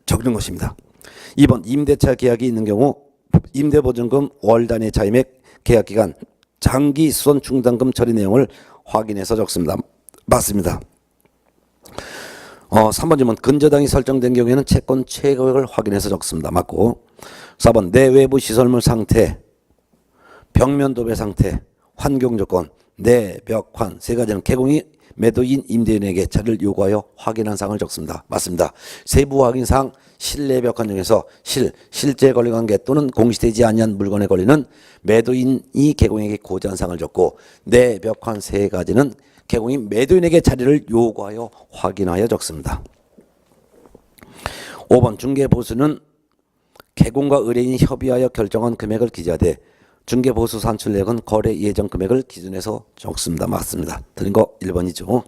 적는 것입니다. 2번 임대차 계약이 있는 경우 임대보증금 월 단위 차임액 계약기간 장기 수선 중단금 처리 내용을 확인해서 적습니다. 맞습니다. 3번 질문 근저당이 설정된 경우에는 채권 최고액을 확인해서 적습니다. 맞고 4번 내외부 시설물 상태, 벽면 도배 상태, 환경 조건, 내벽환 세 가지는 개공이 매도인 임대인에게 자료를 요구하여 확인한 사항을 적습니다. 맞습니다. 세부 확인 사항 실내 벽환 중에서 실제 권리관계 또는 공시되지 아니한 물건의 권리는 매도인이 개공에게 고지한 사항을 적고 내벽환 세 가지는 개공이 매도인에게 자료를 요구하여 확인하여 적습니다. 5번 중개보수는 개공과 의뢰인이 협의하여 결정한 금액을 기재하되 중개보수 산출액은 거래 예정 금액을 기준해서 적습니다. 맞습니다. 틀린 거 1번이죠.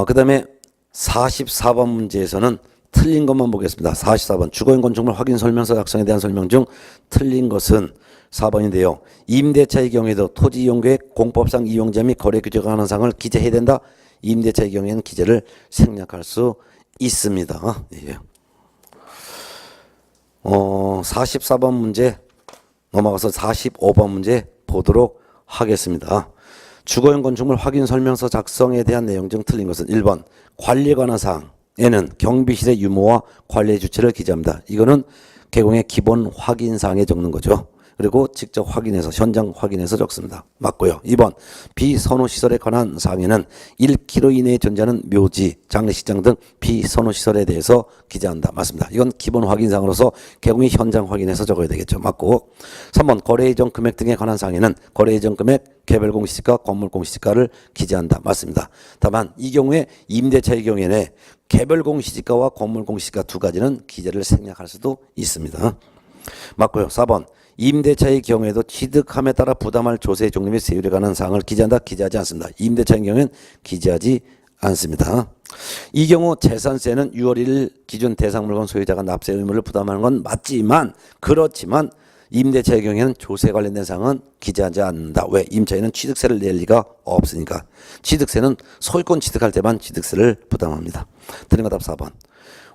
그 다음에 44번 문제에서는 틀린 것만 보겠습니다. 44번 주거용 건축물 확인 설명서 작성에 대한 설명 중 틀린 것은 4번인데요. 임대차의 경우에도 토지이용계획 공법상 이용자 및 거래 규제가 하는 사항을 기재해야 된다. 임대차의 경우에는 기재를 생략할 수 있습니다. 예. 44번 문제 넘어가서 45번 문제 보도록 하겠습니다. 주거용 건축물 확인 설명서 작성에 대한 내용 중 틀린 것은 1번 관리에 관한 사항에는 경비실의 유무와 관리의 주체를 기재합니다. 이거는 개공의 기본 확인 사항에 적는 거죠. 그리고 직접 확인해서 현장 확인해서 적습니다. 맞고요. 2번 비선호시설에 관한 사항에는 1km 이내에 존재하는 묘지, 장례식장 등 비선호시설에 대해서 기재한다. 맞습니다. 이건 기본 확인사항으로서 개공이 현장 확인해서 적어야 되겠죠. 맞고 3번 거래 예정 금액 등에 관한 사항에는 거래 예정 금액, 개별 공시지가, 건물 공시지가를 기재한다. 맞습니다. 다만 이 경우에 임대차의 경우에는 개별 공시지가와 건물 공시지가 두 가지는 기재를 생략할 수도 있습니다. 맞고요. 4번 임대차의 경우에도 취득함에 따라 부담할 조세 종류 및 세율에 관한 사항을 기재한다. 기재하지 않습니다. 임대차의 경우에는 기재하지 않습니다. 이 경우 재산세는 6월 1일 기준 대상물건 소유자가 납세 의무를 부담하는 건 맞지만 그렇지만 임대차의 경우에는 조세 관련된 사항은 기재하지 않는다. 왜? 임차인은 취득세를 낼 리가 없으니까. 취득세는 소유권 취득할 때만 취득세를 부담합니다. 틀린 거 답 4번.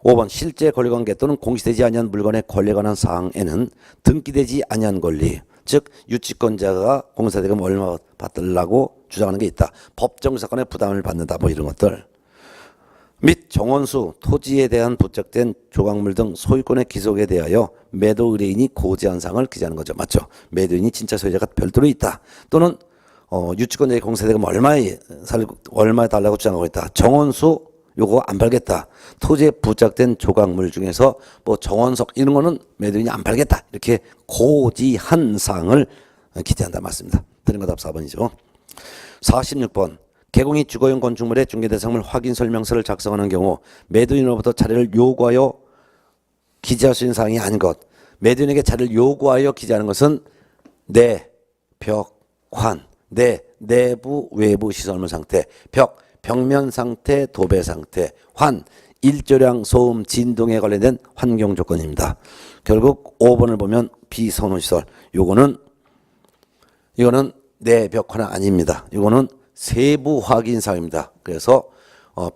5번 실제 권리관계 또는 공시되지 아니한 물건의 권리에 관한 사항에는 등기되지 아니한 권리, 즉 유치권자가 공사대금 얼마 받으려고 주장하는 게 있다. 법정 사건에 부담을 받는다. 뭐 이런 것들. 및 정원수, 토지에 대한 부착된 조각물 등 소유권의 기속에 대하여 매도 의뢰인이 고지한 사항을 기재하는 거죠. 맞죠? 매도인이 진짜 소유자가 별도로 있다. 또는 유치권자의 공사대금 얼마에 달라고 주장하고 있다. 정원수 요거 안 팔겠다. 토지에 부착된 조각물 중에서 뭐 정원석 이런 거는 매도인이 안 팔겠다. 이렇게 고지한 사항을 기재한다. 맞습니다. 틀린 거 답 4번이죠. 46번. 개공이 주거용 건축물의 중개대상물 확인 설명서를 작성하는 경우 매도인으로부터 자료를 요구하여 기재할 수 있는 사항이 아닌 것. 매도인에게 자료를 요구하여 기재하는 것은 내벽환, 내부 외부 시설물 상태, 벽면 상태, 도배 상태, 환, 일조량, 소음, 진동에 관련된 환경 조건입니다. 결국 5번을 보면 비선호시설. 이거는 내벽화는 아닙니다. 이거는 세부 확인사항입니다. 그래서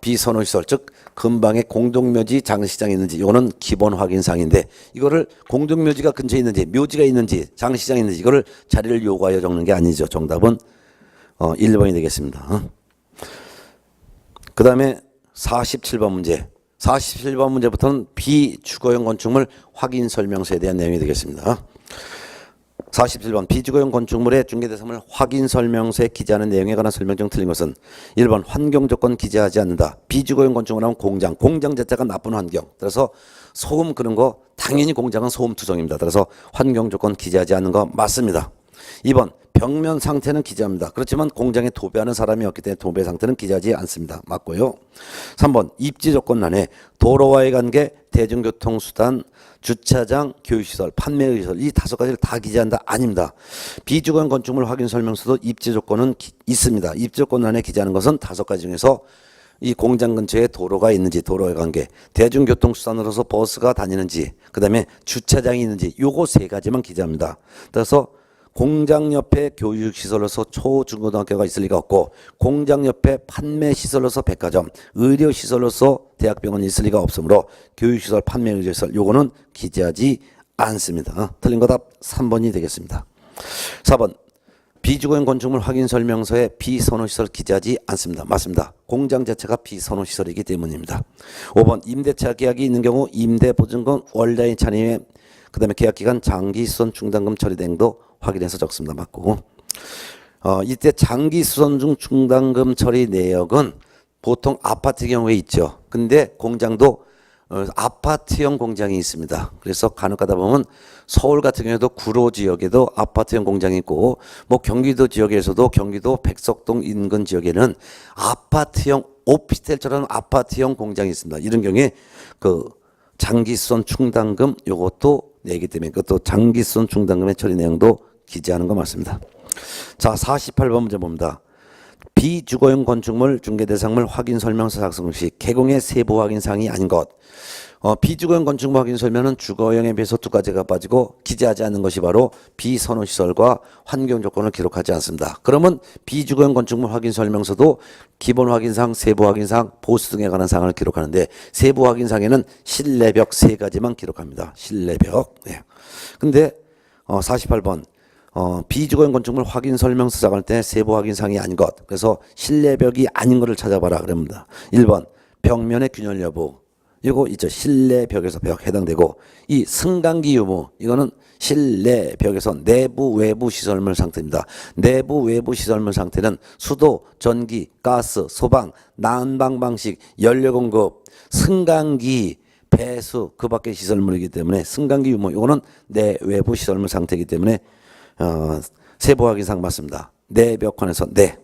비선호시설, 즉 근방에 공동묘지, 장시장이 있는지 이거는 기본 확인사항인데 이거를 공동묘지가 근처에 있는지, 묘지가 있는지, 장시장이 있는지 이거를 자리를 요구하여 적는 게 아니죠. 정답은 1번이 되겠습니다. 그 다음에 47번 문제. 47번 문제부터는 비주거용 건축물 확인 설명서에 대한 내용이 되겠습니다. 47번 비주거용 건축물의 중개대상물 확인 설명서에 기재하는 내용에 관한 설명 중 틀린 것은 1번 환경 조건 기재하지 않는다. 비주거용 건축물은 공장 자체가 나쁜 환경. 따라서 소음 그런 거 당연히 공장은 소음 투성입니다. 따라서 환경 조건 기재하지 않는 거 맞습니다. 2번 벽면 상태는 기재합니다. 그렇지만 공장에 도배하는 사람이 없기 때문에 도배 상태는 기재하지 않습니다. 맞고요. 3번 입지 조건란에 도로와의 관계, 대중교통수단, 주차장, 교육시설, 판매시설 이 5가지를 다 기재한다. 아닙니다. 비주거용 건축물 확인 설명서도 입지 조건은 있습니다. 입지 조건란에 기재하는 것은 5가지 중에서 이 공장 근처에 도로가 있는지, 도로의 관계, 대중교통수단으로서 버스가 다니는지, 그 다음에 주차장이 있는지 요거 3가지만 기재합니다. 따라서 공장 옆에 교육시설로서 초, 중고등학교가 있을 리가 없고 공장 옆에 판매시설로서 백화점, 의료시설로서 대학병원이 있을 리가 없으므로 교육시설, 판매의료시설 요거는 기재하지 않습니다. 틀린 거 답 3번이 되겠습니다. 4번 비주거용 건축물 확인 설명서에 비선호시설 기재하지 않습니다. 맞습니다. 공장 자체가 비선호시설이기 때문입니다. 5번 임대차 계약이 있는 경우 임대보증금, 원래인 차림에 그 다음에 계약기간, 장기수선 중단금 처리 등도 확인해서 적습니다. 맞고 이때 장기수선 중 중단금 처리 내역은 보통 아파트 경우에 있죠. 근데 공장도 아파트형 공장이 있습니다. 그래서 간혹 가다 보면 서울 같은 경우에도 구로 지역에도 아파트형 공장이 있고 뭐 경기도 지역에서도 경기도 백석동 인근 지역에는 아파트형 오피스텔처럼 아파트형 공장이 있습니다. 이런 경우에 그 장기수선 충당금 요것도 내기 때문에 그것도 장기수선 충당금의 처리 내용도 기재하는 거 맞습니다. 자, 48번 문제 봅니다. 비주거용 건축물 중개대상물 확인 설명서 작성 시 개공의 세부 확인 사항이 아닌 것. 비주거용 건축물 확인 설명은 주거용에 비해서 2가지가 빠지고 기재하지 않는 것이 바로 비선호시설과 환경 조건을 기록하지 않습니다. 그러면 비주거용 건축물 확인 설명서도 기본 확인사항, 세부 확인사항, 보수 등에 관한 사항을 기록하는데 세부 확인사항에는 실내벽 3가지만 기록합니다. 실내벽. 네. 근데 48번 비주거용 건축물 확인 설명서 작할 때 세부 확인사항이 아닌 것. 그래서 실내벽이 아닌 것을 찾아봐라 그럽니다. 1번 벽면의 균열 여부. 이거 있죠. 실내벽에서 벽 해당되고 이 승강기 유무 이거는 실내벽에서 내부 외부 시설물 상태입니다. 내부 외부 시설물 상태는 수도, 전기, 가스, 소방, 난방 방식, 연료 공급, 승강기, 배수 그 밖의 시설물이기 때문에 승강기 유무 이거는 내 외부 시설물 상태이기 때문에 세부 확인사항 맞습니다. 내벽관에서 네.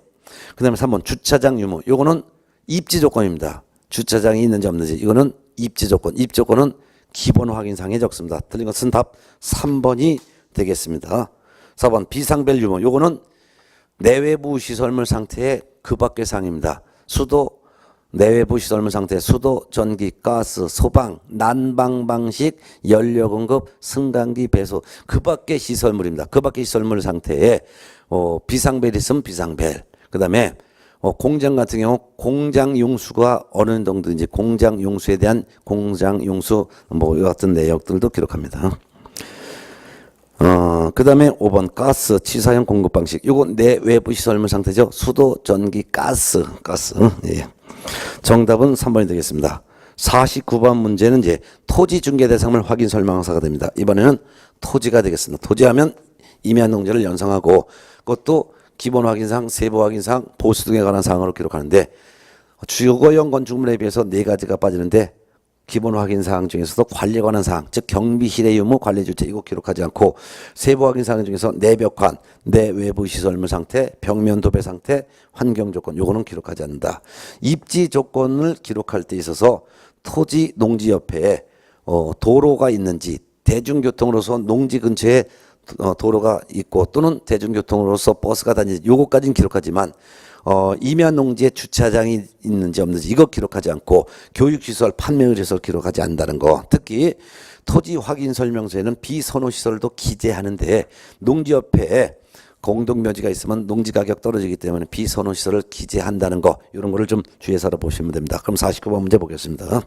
그 다음에 3번 주차장 유무 이거는 입지 조건입니다. 주차장이 있는지 없는지 이거는 입지 조건. 입지 조건은 기본 확인사항에 적습니다. 틀린 것은 답 3번이 되겠습니다. 4번 비상벨 유무 요거는 내외부 시설물 상태의 그 밖의 사항입니다. 수도, 내외부 시설물 상태, 수도, 전기, 가스, 소방, 난방 방식, 연료 공급, 승강기, 배수 그 밖의 시설물입니다. 그 밖의 시설물 상태에 비상벨이 있으면 비상벨. 그 다음에 공장 같은 경우 공장 용수가 어느 정도인지 공장 용수에 대한 공장 용수 뭐 같은 내역들도 기록합니다. 그 다음에 5번 가스 치사형 공급 방식 요거 내외부 시설물 상태죠. 수도, 전기, 가스. 예. 정답은 3번이 되겠습니다. 49번 문제는 이제 토지 중개 대상물 확인 설명서가 됩니다. 이번에는 토지가 되겠습니다. 토지하면 임야한 농지를 연상하고 그것도 기본 확인사항, 세부 확인사항, 보수 등에 관한 사항으로 기록하는데 주거용 건축물에 비해서 4가지가 빠지는데 기본 확인사항 중에서도 관리에 관한 사항, 즉 경비실의 유무, 관리주체 이거 기록하지 않고 세부 확인사항 중에서 내벽관, 내외부 시설물 상태, 벽면 도배 상태, 환경 조건 요거는 기록하지 않는다. 입지 조건을 기록할 때 있어서 토지 농지 옆에 도로가 있는지 대중교통으로서 농지 근처에 도로가 있고 또는 대중교통으로서 버스가 다니는지 요거까지는 기록하지만 임야 농지에 주차장이 있는지 없는지 이거 기록하지 않고 교육시설, 판매의뢰서를 기록하지 않는다는 거. 특히 토지 확인 설명서에는 비선호시설도 기재하는데 농지 옆에 공동묘지가 있으면 농지 가격 떨어지기 때문에 비선호시설을 기재한다는 거, 이런 거를 좀 주의해서 알아보시면 됩니다. 그럼 49번 문제 보겠습니다.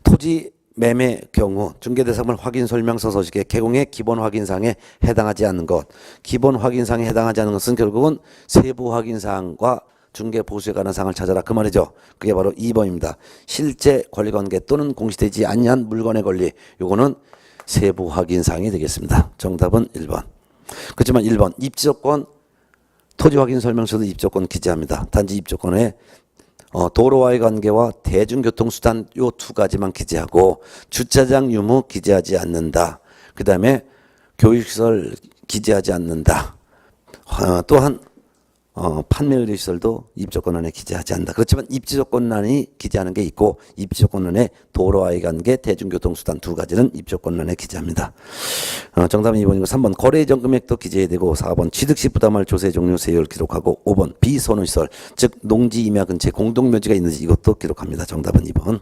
토지 매매 경우 중개대상물 확인 설명서 서식의 개공의 기본 확인사항에 해당하지 않는 것. 기본 확인사항에 해당하지 않는 것은 결국은 세부 확인사항과 중개 보수에 관한 사항을 찾아라, 그 말이죠. 그게 바로 2번입니다. 실제 권리관계 또는 공시되지 아니한 물건의 권리. 요거는 세부 확인사항이 되겠습니다. 정답은 1번. 그렇지만 1번 입지조건, 토지 확인 설명서도 입지조건 기재합니다. 단지 입지조건에 도로와의 관계와 대중교통수단 요 두 가지만 기재하고 주차장 유무 기재하지 않는다. 그 다음에 교육시설 기재하지 않는다. 또한 판매의뢰시설도 입지조건란에 기재하지 않는다. 그렇지만 입지조건란이 기재하는 게 있고 입지조건란에 도로와의 관계, 대중교통수단 두 가지는 입지조건란에 기재합니다. 정답은 2번이고 3번 거래 예정 금액도 기재해야 되고 4번 취득시 부담할 조세 종류 세율 기록하고 5번 비선호시설 즉 농지 임야 근처에 공동묘지가 있는지 이것도 기록합니다. 정답은 2번.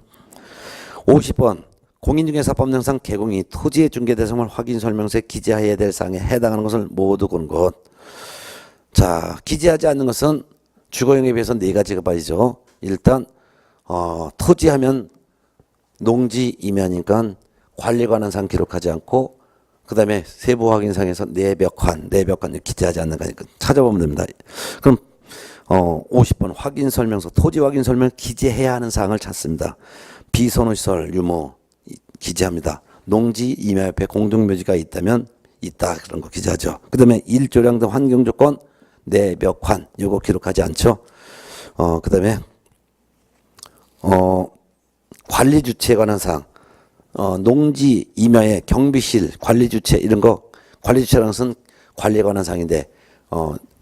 50번 공인중개사법령상 개공이 토지의 중개대상물 확인 설명서에 기재해야 될 사항에 해당하는 것을 모두 고른 것. 자, 기재하지 않는 것은 주거용에 비해서 네 가지가 빠지죠. 일단 토지하면 농지 임야니까 관리에 관한 사항 기록하지 않고, 그 다음에 세부 확인상에서 내벽환 기재하지 않는 거니까 찾아보면 됩니다. 그럼 50번 확인 설명서, 토지 확인 설명 기재해야 하는 사항을 찾습니다. 비선호시설 유무 기재합니다. 농지 임야 옆에 공동묘지가 있다면 있다, 그런 거 기재하죠. 그 다음에 일조량 등 환경조건, 내벽환 요거 기록하지 않죠. 그 다음에 관리 주체에 관한 사항, 농지 임야의 경비실, 관리 주체 이런 거, 관리 주체라는 것은 관리에 관한 사항인데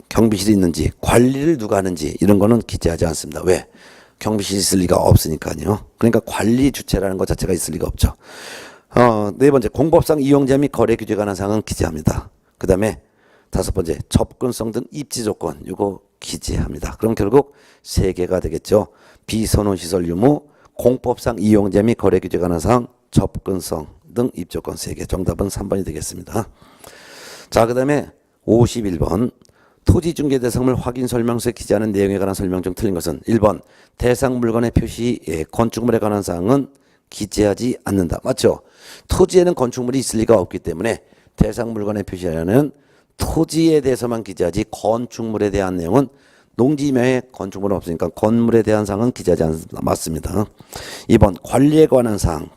경비실이 있는지 관리를 누가 하는지 이런 거는 기재하지 않습니다. 왜? 경비실이 있을 리가 없으니까요. 그러니까 관리 주체라는 것 자체가 있을 리가 없죠. 네 번째 공법상 이용자 및 거래 규제에 관한 사항은 기재합니다. 그 다음에 다섯 번째 접근성 등 입지 조건 요거 기재합니다. 그럼 결국 세 개가 되겠죠. 비선호시설 유무, 공법상 이용자 및 거래 규제에 관한 사항, 접근성 등 입조건 세 개. 정답은 3번이 되겠습니다. 자, 그 다음에 51번 토지 중개 대상물 확인 설명서에 기재하는 내용에 관한 설명 중 틀린 것은 1번 대상 물건의 표시, 건축물에 관한 사항은 기재하지 않는다. 맞죠? 토지에는 건축물이 있을 리가 없기 때문에 대상 물건의 표시하는 토지에 대해서만 기재하지 건축물에 대한 내용은 농지 임야에 건축물은 없으니까 건물에 대한 사항은 기재하지 않습니다. 맞습니다. 2번 관리에 관한 사항,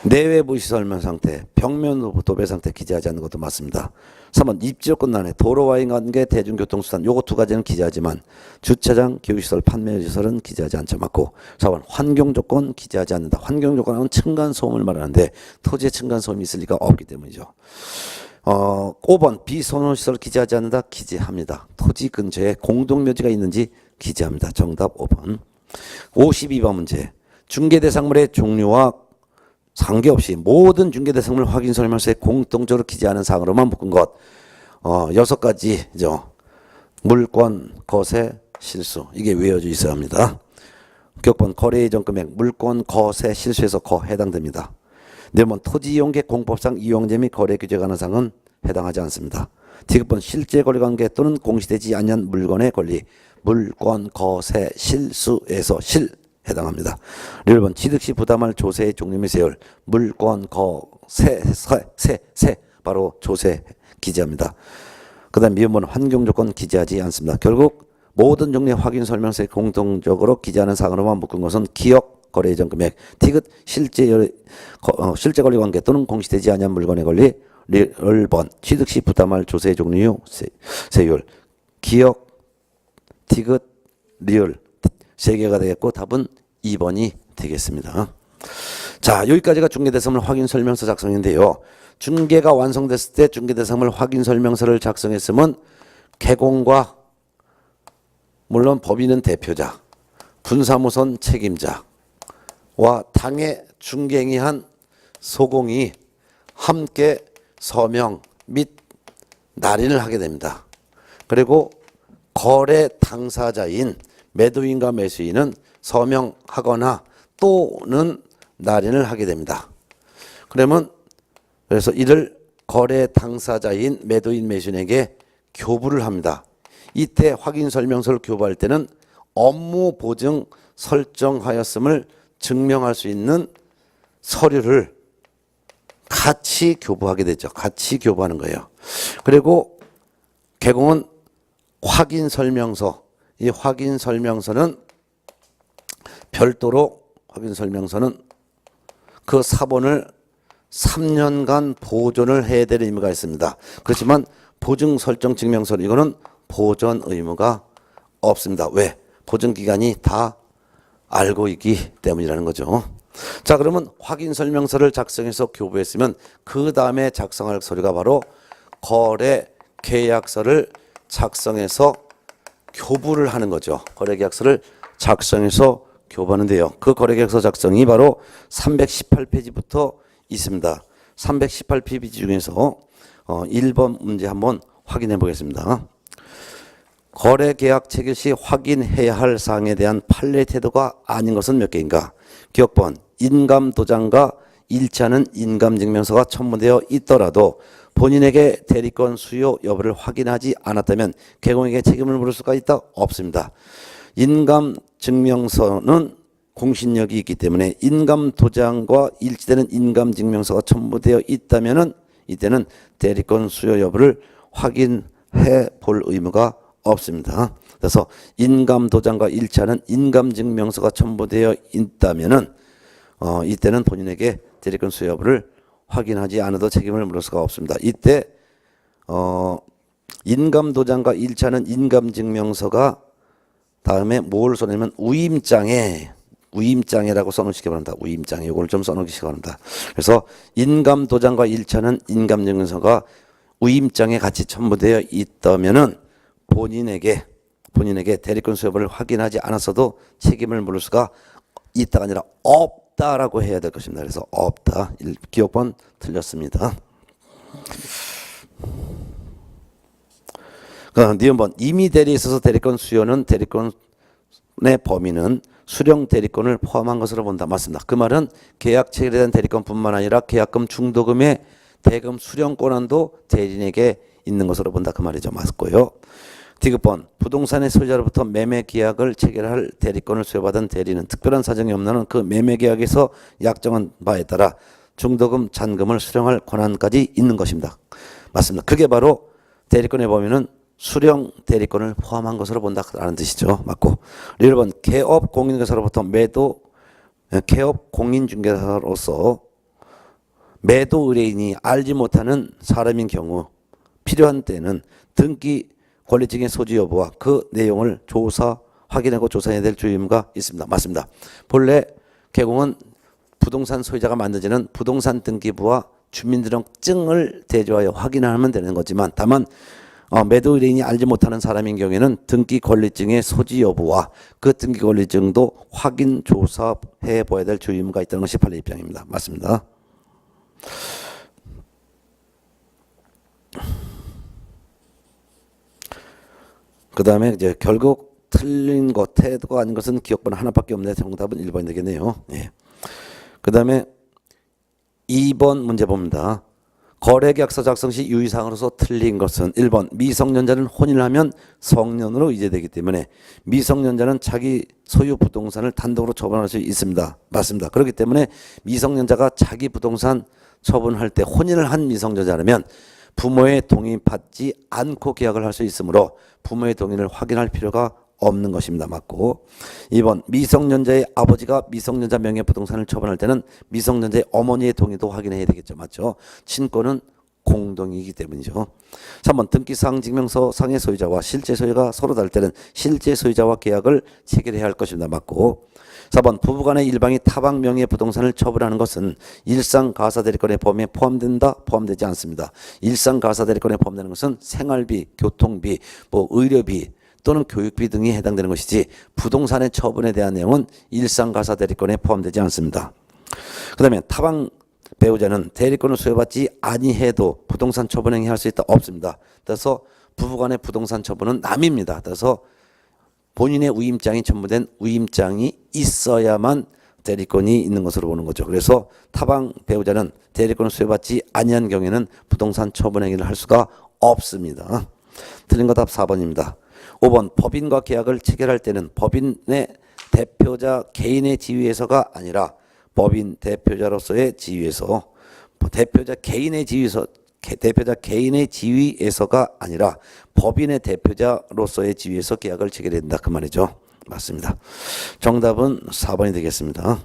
내외부 시설면 상태, 벽면 도배 상태 기재하지 않는 것도 맞습니다. 3번 입지조건 난에 도로와의 관계, 대중교통수단 요거 두 가지는 기재하지만 주차장, 교육시설, 판매시설은 기재하지 않죠. 맞고 4번 환경조건 기재하지 않는다. 환경조건은 층간소음을 말하는데 토지에 층간소음이 있을 리가 없기 때문이죠. 5번 비선호시설 기재하지 않는다. 기재합니다. 토지 근처에 공동묘지가 있는지 기재합니다. 정답 5번. 52번 문제 중개대상물의 종류와 상관없이 모든 중개대상물 확인 설명서에 공통적으로 기재하는 사항으로만 묶은 것 6가지죠. 물권, 거세, 실수 이게 외워져 있어야 합니다. 격번 거래 예정 금액, 물권, 거세, 실수에서 거 해당됩니다. 4번 토지 이용계 공법상 이용제 및 거래 규제에 관한 사항은 해당하지 않습니다. 디귿번 실제 권리 관계 또는 공시되지 않은 물건의 권리, 물권, 거세, 실수에서 실 해당합니다. 1번 취득시 부담할 조세의 종류 및 세율, 물권, 거세, 세 바로 조세 기재합니다. 그 다음 미음은 환경조건 기재하지 않습니다. 결국 모든 종류의 확인 설명서에 공통적으로 기재하는 사항으로만 묶은 것은 기억, 거래 예정 금액, 디귿 실제 권리 관계 또는 공시되지 않은 물건의 권리, 1번 취득시 부담할 조세 종류 세율, 기억, 디귿, 리을 세 개가 되겠고 답은 2번이 되겠습니다. 자, 여기까지가 중개대상물 확인 설명서 작성인데요. 중개가 완성됐을 때 중개대상물 확인 설명서를 작성했으면 개공과 물론 법인은 대표자, 분사무선 책임자와 당해 중개행위한 소공이 함께 서명 및 날인을 하게 됩니다. 그리고 거래 당사자인 매도인과 매수인은 서명하거나 또는 날인을 하게 됩니다. 그래서 이를 거래 당사자인 매도인 매수인에게 교부를 합니다. 이때 확인 설명서를 교부할 때는 업무 보증 설정하였음을 증명할 수 있는 서류를 같이 교부하게 되죠. 같이 교부하는 거예요. 그리고 개공은 확인 설명서, 이 확인 설명서는 별도로 그 사본을 3년간 보존을 해야 될 의무가 있습니다. 그렇지만 보증 설정 증명서는 이거는 보존 의무가 없습니다. 왜? 보증 기간이 다 알고 있기 때문이라는 거죠. 자, 그러면 확인 설명서를 작성해서 교부했으면 그 다음에 작성할 서류가 바로 거래 계약서를 작성해서 교부를 하는 거죠. 거래 계약서를 작성해서 교부하는데요. 그 거래 계약서 작성이 바로 318페이지부터 있습니다. 318페이지 중에서 1번 문제 한번 확인해 보겠습니다. 거래 계약 체결 시 확인해야 할 사항에 대한 판례 태도가 아닌 것은 몇 개인가? 기억번, 인감 도장과 일치 않은 인감 증명서가 첨부되어 있더라도 본인에게 대리권 수요 여부를 확인하지 않았다면 개공에게 책임을 물을 수가 있다? 없습니다. 인감 증명서는 공신력이 있기 때문에 인감 도장과 일치되는 인감 증명서가 첨부되어 있다면은 이때는 대리권 수요 여부를 확인해 볼 의무가 없습니다. 그래서 인감 도장과 일치하는 인감 증명서가 첨부되어 있다면은 이때는 본인에게 대리권 수요 여부를 확인하지 않아도 책임을 물을 수가 없습니다. 이때 인감 도장과 일치하는 인감 증명서가 다음에 뭘 써내면 우임장애라고 써놓으시기 바랍니다. 우임장애 이걸 좀 써놓으시기 바랍니다. 그래서 인감 도장과 일치하는 인감 증명서가 우임장애 같이 첨부되어 있다면은 본인에게 대리권 수요를 확인하지 않았어도 책임을 물을 수가 있다가 아니라 없다라고 해야 될 것입니다. 그래서 없다. 기억번 틀렸습니다. 니은번 이미 대리에 있어서 대리권 수요는 대리권의 범위는 수령 대리권을 포함한 것으로 본다. 맞습니다. 그 말은 계약 체결에 대한 대리권뿐만 아니라 계약금 중도금의 대금 수령 권한도 대리인에게 있는 것으로 본다. 그 말이죠. 맞고요. 디귿번 부동산의 소유자로부터 매매 계약을 체결할 대리권을 수여받은 대리는 특별한 사정이 없는 한은 그 매매 계약에서 약정한 바에 따라 중도금, 잔금을 수령할 권한까지 있는 것입니다. 맞습니다. 그게 바로 대리권의 범위는 수령 대리권을 포함한 것으로 본다라는 뜻이죠. 맞고. 1번 개업 공인중개사로부터 개업 공인중개사로서 매도 의뢰인이 알지 못하는 사람인 경우 필요한 때는 등기 권리증의 소지 여부와 그 내용을 확인하고 조사해야 될 주의 의무가 있습니다. 맞습니다. 본래 개공은 부동산 소유자가 만들어지는 부동산 등기부와 주민등록증을 대조하여 확인하면 되는 거지만 다만 매도 의뢰인이 알지 못하는 사람인 경우에는 등기 권리증의 소지 여부와 그 등기 권리증도 확인 조사해 보아야 될 주의 의무가 있다는 것이 판례 입장입니다. 맞습니다. 그 다음에 이제 결국 틀린 것, 태도가 아닌 것은 기억번 하나밖에 없네. 정답은 1번이 되겠네요. 예. 그 다음에 2번 문제 봅니다. 거래계약서 작성 시 유의사항으로서 틀린 것은 1번 미성년자는 혼인을 하면 성년으로 이제되기 때문에 미성년자는 자기 소유 부동산을 단독으로 처분할 수 있습니다. 맞습니다. 그렇기 때문에 미성년자가 자기 부동산 처분할 때 혼인을 한 미성년자라면 부모의 동의 받지 않고 계약을 할 수 있으므로 부모의 동의를 확인할 필요가 없는 것입니다. 맞고. 2번 미성년자의 아버지가 미성년자 명의 부동산을 처분할 때는 미성년자의 어머니의 동의도 확인해야 되겠죠. 맞죠? 친권은 공동이기 때문이죠. 3번 등기사항 증명서 상의 소유자와 실제 소유가 서로 다를 때는 실제 소유자와 계약을 체결해야 할 것입니다. 맞고. 4번 부부간의 일방이 타방 명의의 부동산을 처분하는 것은 일상가사대리권의 범위에 포함된다? 포함되지 않습니다. 일상가사대리권에 포함되는 것은 생활비, 교통비, 의료비 또는 교육비 등이 해당되는 것이지 부동산의 처분에 대한 내용은 일상가사대리권에 포함되지 않습니다. 그 다음에 타방 배우자는 대리권을 수여받지 아니해도 부동산 처분 행위할 수 있다? 없습니다. 그래서 부부간의 부동산 처분은 남입니다. 따라서 본인의 위임장이 첨부된 위임장이 있어야만 대리권이 있는 것으로 보는 거죠. 그래서 타방 배우자는 대리권을 수여받지 아니한 경우에는 부동산 처분 행위를 할 수가 없습니다. 틀린 거 답 4번입니다. 5번 법인과 계약을 체결할 때는 법인의 대표자 개인의 지위에서가 아니라 법인 대표자로서의 지위에서 대표자 개인의 지위에서가 아니라 법인의 대표자로서의 지위에서 계약을 체결해야 된다 그 말이죠. 맞습니다. 정답은 4번이 되겠습니다.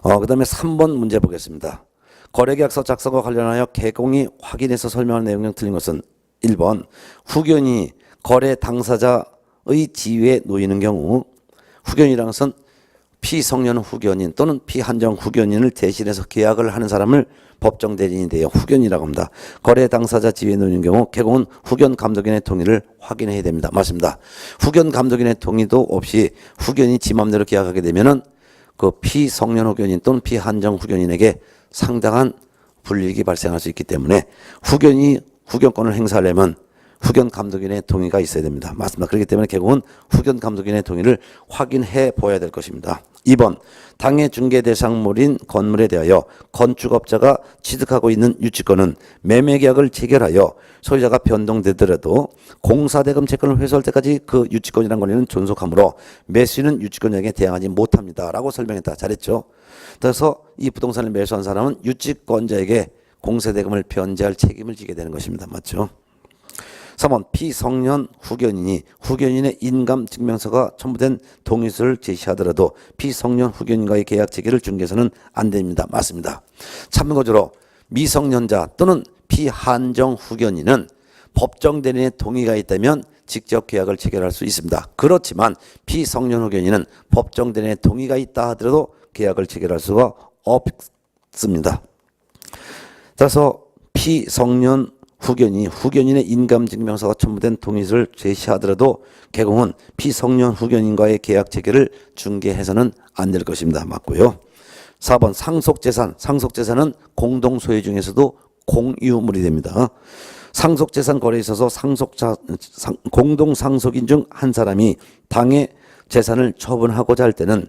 그 다음에 3번 문제 보겠습니다. 거래계약서 작성과 관련하여 개공이 확인해서 설명한 내용 중 틀린 것은 1번 후견이 거래 당사자의 지위에 놓이는 경우 후견이라는 것은 피성년 후견인 또는 피한정 후견인을 대신해서 계약을 하는 사람을 법정 대리인이 되어 후견이라고 합니다. 거래 당사자 지위에 놓이는 경우 개공은 후견 감독인의 동의를 확인해야 됩니다. 맞습니다. 후견 감독인의 동의도 없이 후견이 지 맘대로 계약하게 되면은 그 피성년 후견인 또는 피한정 후견인에게 상당한 불이익이 발생할 수 있기 때문에 후견이 후견권을 행사하려면 후견 감독인의 동의가 있어야 됩니다. 맞습니다. 그렇기 때문에 개공은 후견 감독인의 동의를 확인해 보아야 될 것입니다. 2번 당해 중개 대상물인 건물에 대하여 건축업자가 취득하고 있는 유치권은 매매계약을 체결하여 소유자가 변동되더라도 공사대금 채권을 회수할 때까지 그 유치권이란 권리는 존속하므로 매수인은 유치권자에게 대항하지 못합니다. 라고 설명했다. 잘했죠. 그래서 이 부동산을 매수한 사람은 유치권자에게 공사대금을 변제할 책임을 지게 되는 것입니다. 맞죠? 3번 피성년 후견인이 후견인의 인감증명서가 첨부된 동의서를 제시하더라도 피성년 후견인과의 계약 체결을 중개해서는 안 됩니다. 맞습니다. 참고적으로 미성년자 또는 피한정 후견인은 법정 대리인의 동의가 있다면 직접 계약을 체결할 수 있습니다. 그렇지만 피성년 후견인은 법정 대리인의 동의가 있다 하더라도 계약을 체결할 수가 없습니다. 따라서 피성년 후견인의 인감증명서가 첨부된 동의서를 제시하더라도 개공은 피성년 후견인과의 계약 체결을 중개해서는 안 될 것입니다. 맞고요. 4번 상속재산은 공동소유 중에서도 공유물이 됩니다. 상속재산 거래에 있어서 공동상속인 중 한 사람이 당의 재산을 처분하고자 할 때는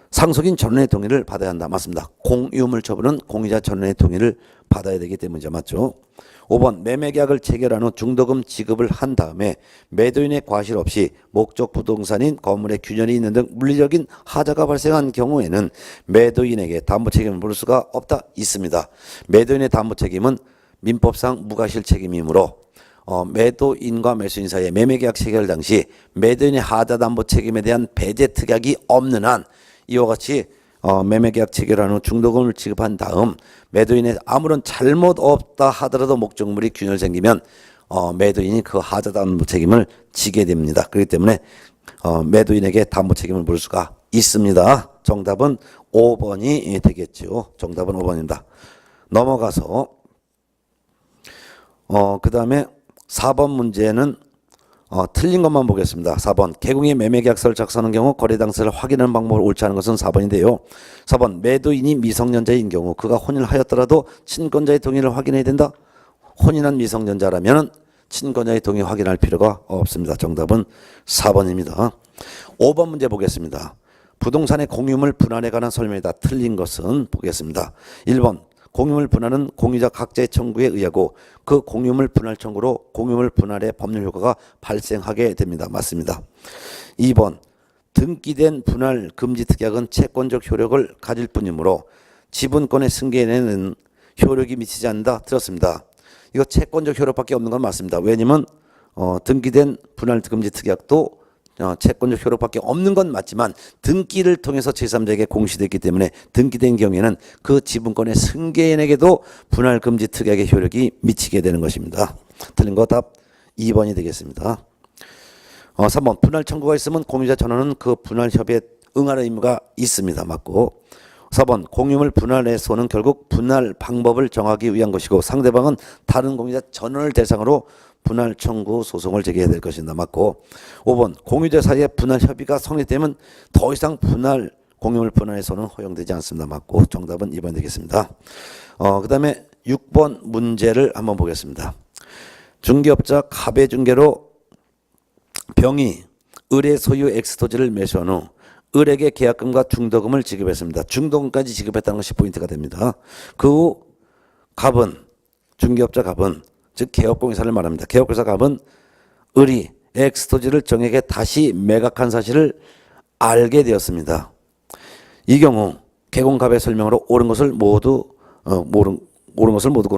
상속인 전원의 동의를 받아야 한다. 맞습니다. 공유물 처분은 공유자 전원의 동의를 받아야 되기 때문이죠. 맞죠? 5번 매매계약을 체결한 후 중도금 지급을 한 다음에 매도인의 과실 없이 목적 부동산인 건물에 균열이 있는 등 물리적인 하자가 발생한 경우에는 매도인에게 담보 책임을 물을 수가 없다. 있습니다. 매도인의 담보 책임은 민법상 무과실 책임이므로 매도인과 매수인 사이에 매매계약 체결 당시 매도인의 하자 담보 책임에 대한 배제 특약이 없는 한 이와 같이 매매계약 체결한 후 중도금을 지급한 다음 매도인의 아무런 잘못 없다 하더라도 목적물이 균열 생기면 매도인이 그 하자 담보 책임을 지게 됩니다. 그렇기 때문에 매도인에게 담보 책임을 물을 수가 있습니다. 정답은 5번이 되겠죠. 정답은 5번입니다. 넘어가서 그 다음에 4번 문제는 틀린 것만 보겠습니다. 4번 개공이 매매계약서를 작성하는 경우 거래 당사를 확인하는 방법을 옳지 않은 것은 4번인데요. 4번 매도인이 미성년자인 경우 그가 혼인을 하였더라도 친권자의 동의를 확인해야 된다. 혼인한 미성년자라면 친권자의 동의 확인할 필요가 없습니다. 정답은 4번입니다. 5번 문제 보겠습니다. 부동산의 공유물 분할에 관한 설명이다. 틀린 것은 보겠습니다. 1번 공유물 분할은 공유자 각자의 청구에 의하고 그 공유물 분할 청구로 공유물 분할의 법률 효과가 발생하게 됩니다. 맞습니다. 2번 등기된 분할 금지 특약은 채권적 효력을 가질 뿐이므로 지분권의 승계에는 효력이 미치지 않는다. 들었습니다. 이거 채권적 효력밖에 없는 건 맞습니다. 왜냐면 등기된 분할 금지 특약도 채권적 효력밖에 없는 건 맞지만 등기를 통해서 제3자에게 공시됐기 때문에 등기된 경우에는 그 지분권의 승계인에게도 분할금지 특약의 효력이 미치게 되는 것입니다. 틀린 거 답 2번이 되겠습니다. 3번 분할 청구가 있으면 공유자 전원은 그 분할 협의에 응할 의무가 있습니다. 맞고 4번 공유물 분할에서는 결국 분할 방법을 정하기 위한 것이고 상대방은 다른 공유자 전원을 대상으로 분할 청구 소송을 제기해야 될 것입니다. 맞고 5번 공유자 사이에 분할 협의가 성립되면 더 이상 분할 공유물 분할에서는 허용되지 않습니다. 맞고 정답은 2번 되겠습니다. 그 다음에 6번 문제를 한번 보겠습니다. 중개업자 갑의 중개로 병이 을의 소유 X토지를 매수한 후 을에게 계약금과 중도금을 지급했습니다. 중도금까지 지급했다는 것이 포인트가 됩니다. 그 후 갑은, 중개업자 갑은, 즉 개업공인사를 말합니다. 개업공인사 갑은 을이 X토지를 정에게 다시 매각한 사실을 알게 되었습니다. 이 경우 개공갑의 설명으로 옳은 것을 모두 고른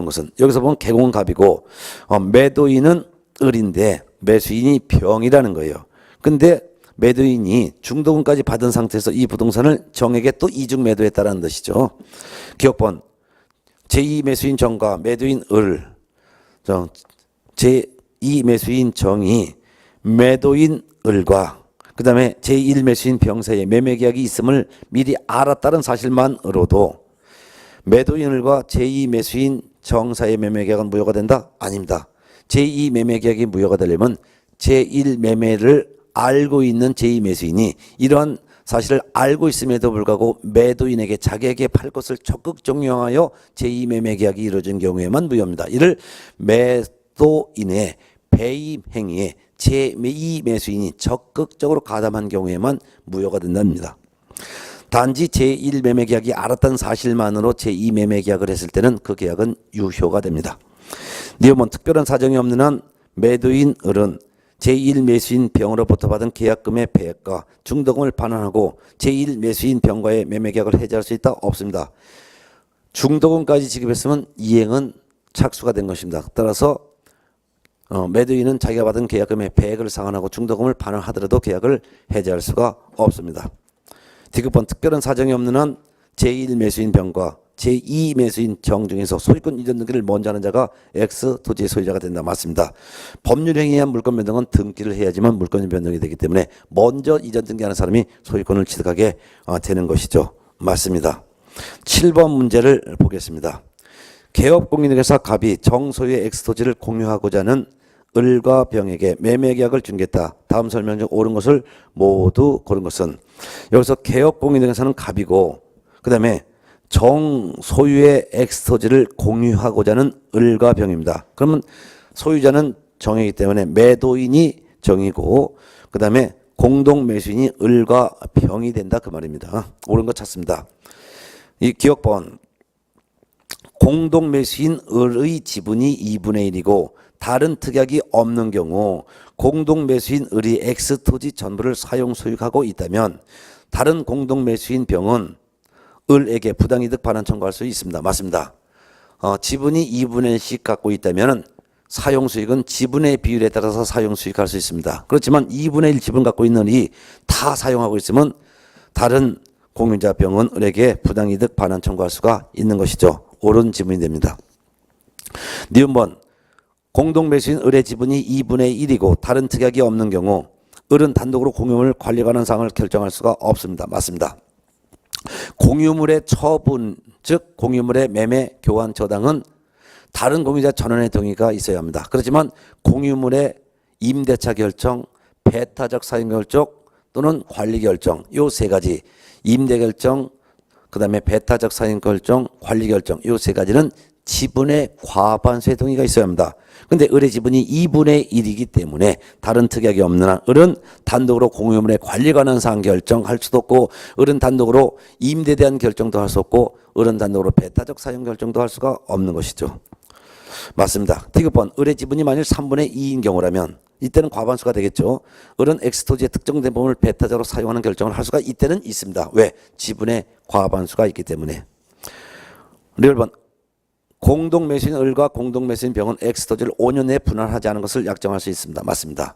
것은, 여기서 보면 개공은 갑이고 매도인은 을인데 매수인이 병이라는 거예요. 근데 매도인이 중도금까지 받은 상태에서 이 부동산을 정에게 또 이중 매도했다는 뜻이죠. 기억번 제2 매수인 정과 매도인 을, 제2 매수인 정이 매도인 을과 그 다음에 제1 매수인 병 사이에 매매계약이 있음을 미리 알았다는 사실만으로도 매도인 을과 제2 매수인 정 사이의 매매계약은 무효가 된다? 아닙니다. 제2 매매계약이 무효가 되려면 제1 매매를 알고 있는 제2 매수인이 이러한 사실을 알고 있음에도 불구하고 매도인에게 자기에게 팔 것을 적극 종용하여 제2 매매계약이 이루어진 경우에만 무효입니다. 이를 매도인의 배임 행위에 제2 매수인이 적극적으로 가담한 경우에만 무효가 된답니다. 단지 제1 매매계약이 알았다는 사실만으로 제2 매매계약을 했을 때는 그 계약은 유효가 됩니다. 니음은 특별한 사정이 없는 한 매도인 을은 제1 매수인 병으로부터 받은 계약금의 배액과 중도금을 반환하고 제1 매수인 병과의 매매계약을 해지할 수 있다? 없습니다. 중도금까지 지급했으면 이행은 착수가 된 것입니다. 따라서 매도인은 자기가 받은 계약금의 배액을 상환하고 중도금을 반환하더라도 계약을 해지할 수가 없습니다. 디귿번 특별한 사정이 없는 한 제1 매수인 병과 제2 매수인 정 중에서 소유권 이전 등기를 먼저 하는 자가 X 토지의 소유자가 된다. 맞습니다. 법률 행위에 의한 물권 변동은 등기를 해야지만 물권이 변동이 되기 때문에 먼저 이전 등기하는 사람이 소유권을 취득하게 되는 것이죠. 맞습니다. 7번 문제를 보겠습니다. 개업공인회사 갑이 정소유의 X 토지를 공유하고자 하는 을과 병에게 매매계약을 중개했다. 다음 설명 중 옳은 것을 모두 고른 것은, 여기서 개업공인회사는 갑이고 그 다음에 정소유의 X토지를 공유하고자 하는 을과 병입니다. 그러면 소유자는 정이기 때문에 매도인이 정이고 그 다음에 공동매수인이 을과 병이 된다 그 말입니다. 옳은 것 찾습니다. 이 기억번 공동매수인 을의 지분이 2분의 1이고 다른 특약이 없는 경우 공동매수인 을이 X토지 전부를 사용 소유하고 있다면 다른 공동매수인 병은 을에게 부당이득 반환 청구할 수 있습니다. 맞습니다. 지분이 2분의 1씩 갖고 있다면 사용수익은 지분의 비율에 따라서 사용수익할 수 있습니다. 그렇지만 2분의 1 지분 갖고 있는 을이 다 사용하고 있으면 다른 공유자 병은 을에게 부당이득 반환 청구할 수가 있는 것이죠. 옳은 지분이 됩니다. 니은번 공동매수인 을의 지분이 2분의 1이고 다른 특약이 없는 경우 을은 단독으로 공유물 관리 관한 사항을 결정할 수가 없습니다. 맞습니다. 공유물의 처분, 즉 공유물의 매매, 교환, 저당은 다른 공유자 전원의 동의가 있어야 합니다. 그렇지만 공유물의 임대차 결정, 배타적 사용 결정 또는 관리 결정, 요 세 가지, 임대 결정, 그 다음에 배타적 사용 결정, 관리 결정, 요 세 가지는 지분의 과반수의 동의가 있어야 합니다. 근데 을의 지분이 2분의 1이기 때문에 다른 특약이 없는 한 을은 단독으로 공유물의 관리 관한 사항 결정할 수도 없고 을은 단독으로 임대에 대한 결정도 할 수 없고 을은 단독으로 배타적 사용 결정도 할 수가 없는 것이죠. 맞습니다. 디귿번 을의 지분이 만일 3분의 2인 경우라면 이때는 과반수가 되겠죠. 을은 X토지의 특정된 부분을 배타적으로 사용하는 결정을 할 수가 이때는 있습니다. 왜? 지분의 과반수가 있기 때문에. 리얼번 공동매수인 을과 공동매수인 병은 X토지를 5년 내에 분할하지 않은 것을 약정할 수 있습니다. 맞습니다.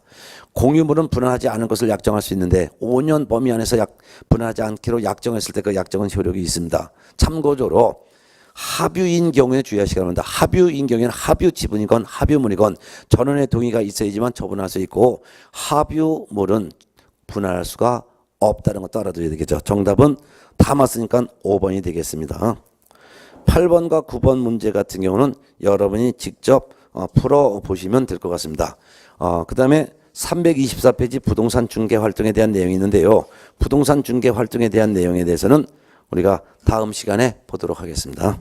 공유물은 분할하지 않은 것을 약정할 수 있는데 5년 범위 안에서 분할하지 않기로 약정했을 때 그 약정은 효력이 있습니다. 참고적으로 합유인 경우에 주의하시기 바랍니다. 합유인 경우에는 합유 지분이건 합유물이건 전원의 동의가 있어야지만 처분할 수 있고 합유물은 분할할 수가 없다는 것도 알아둬야 되겠죠. 정답은 다 맞으니까 5번이 되겠습니다. 8번과 9번 문제 같은 경우는 여러분이 직접 풀어보시면 될 것 같습니다. 그 다음에 324페이지 부동산 중개 활동에 대한 내용이 있는데요. 부동산 중개 활동에 대한 내용에 대해서는 우리가 다음 시간에 보도록 하겠습니다.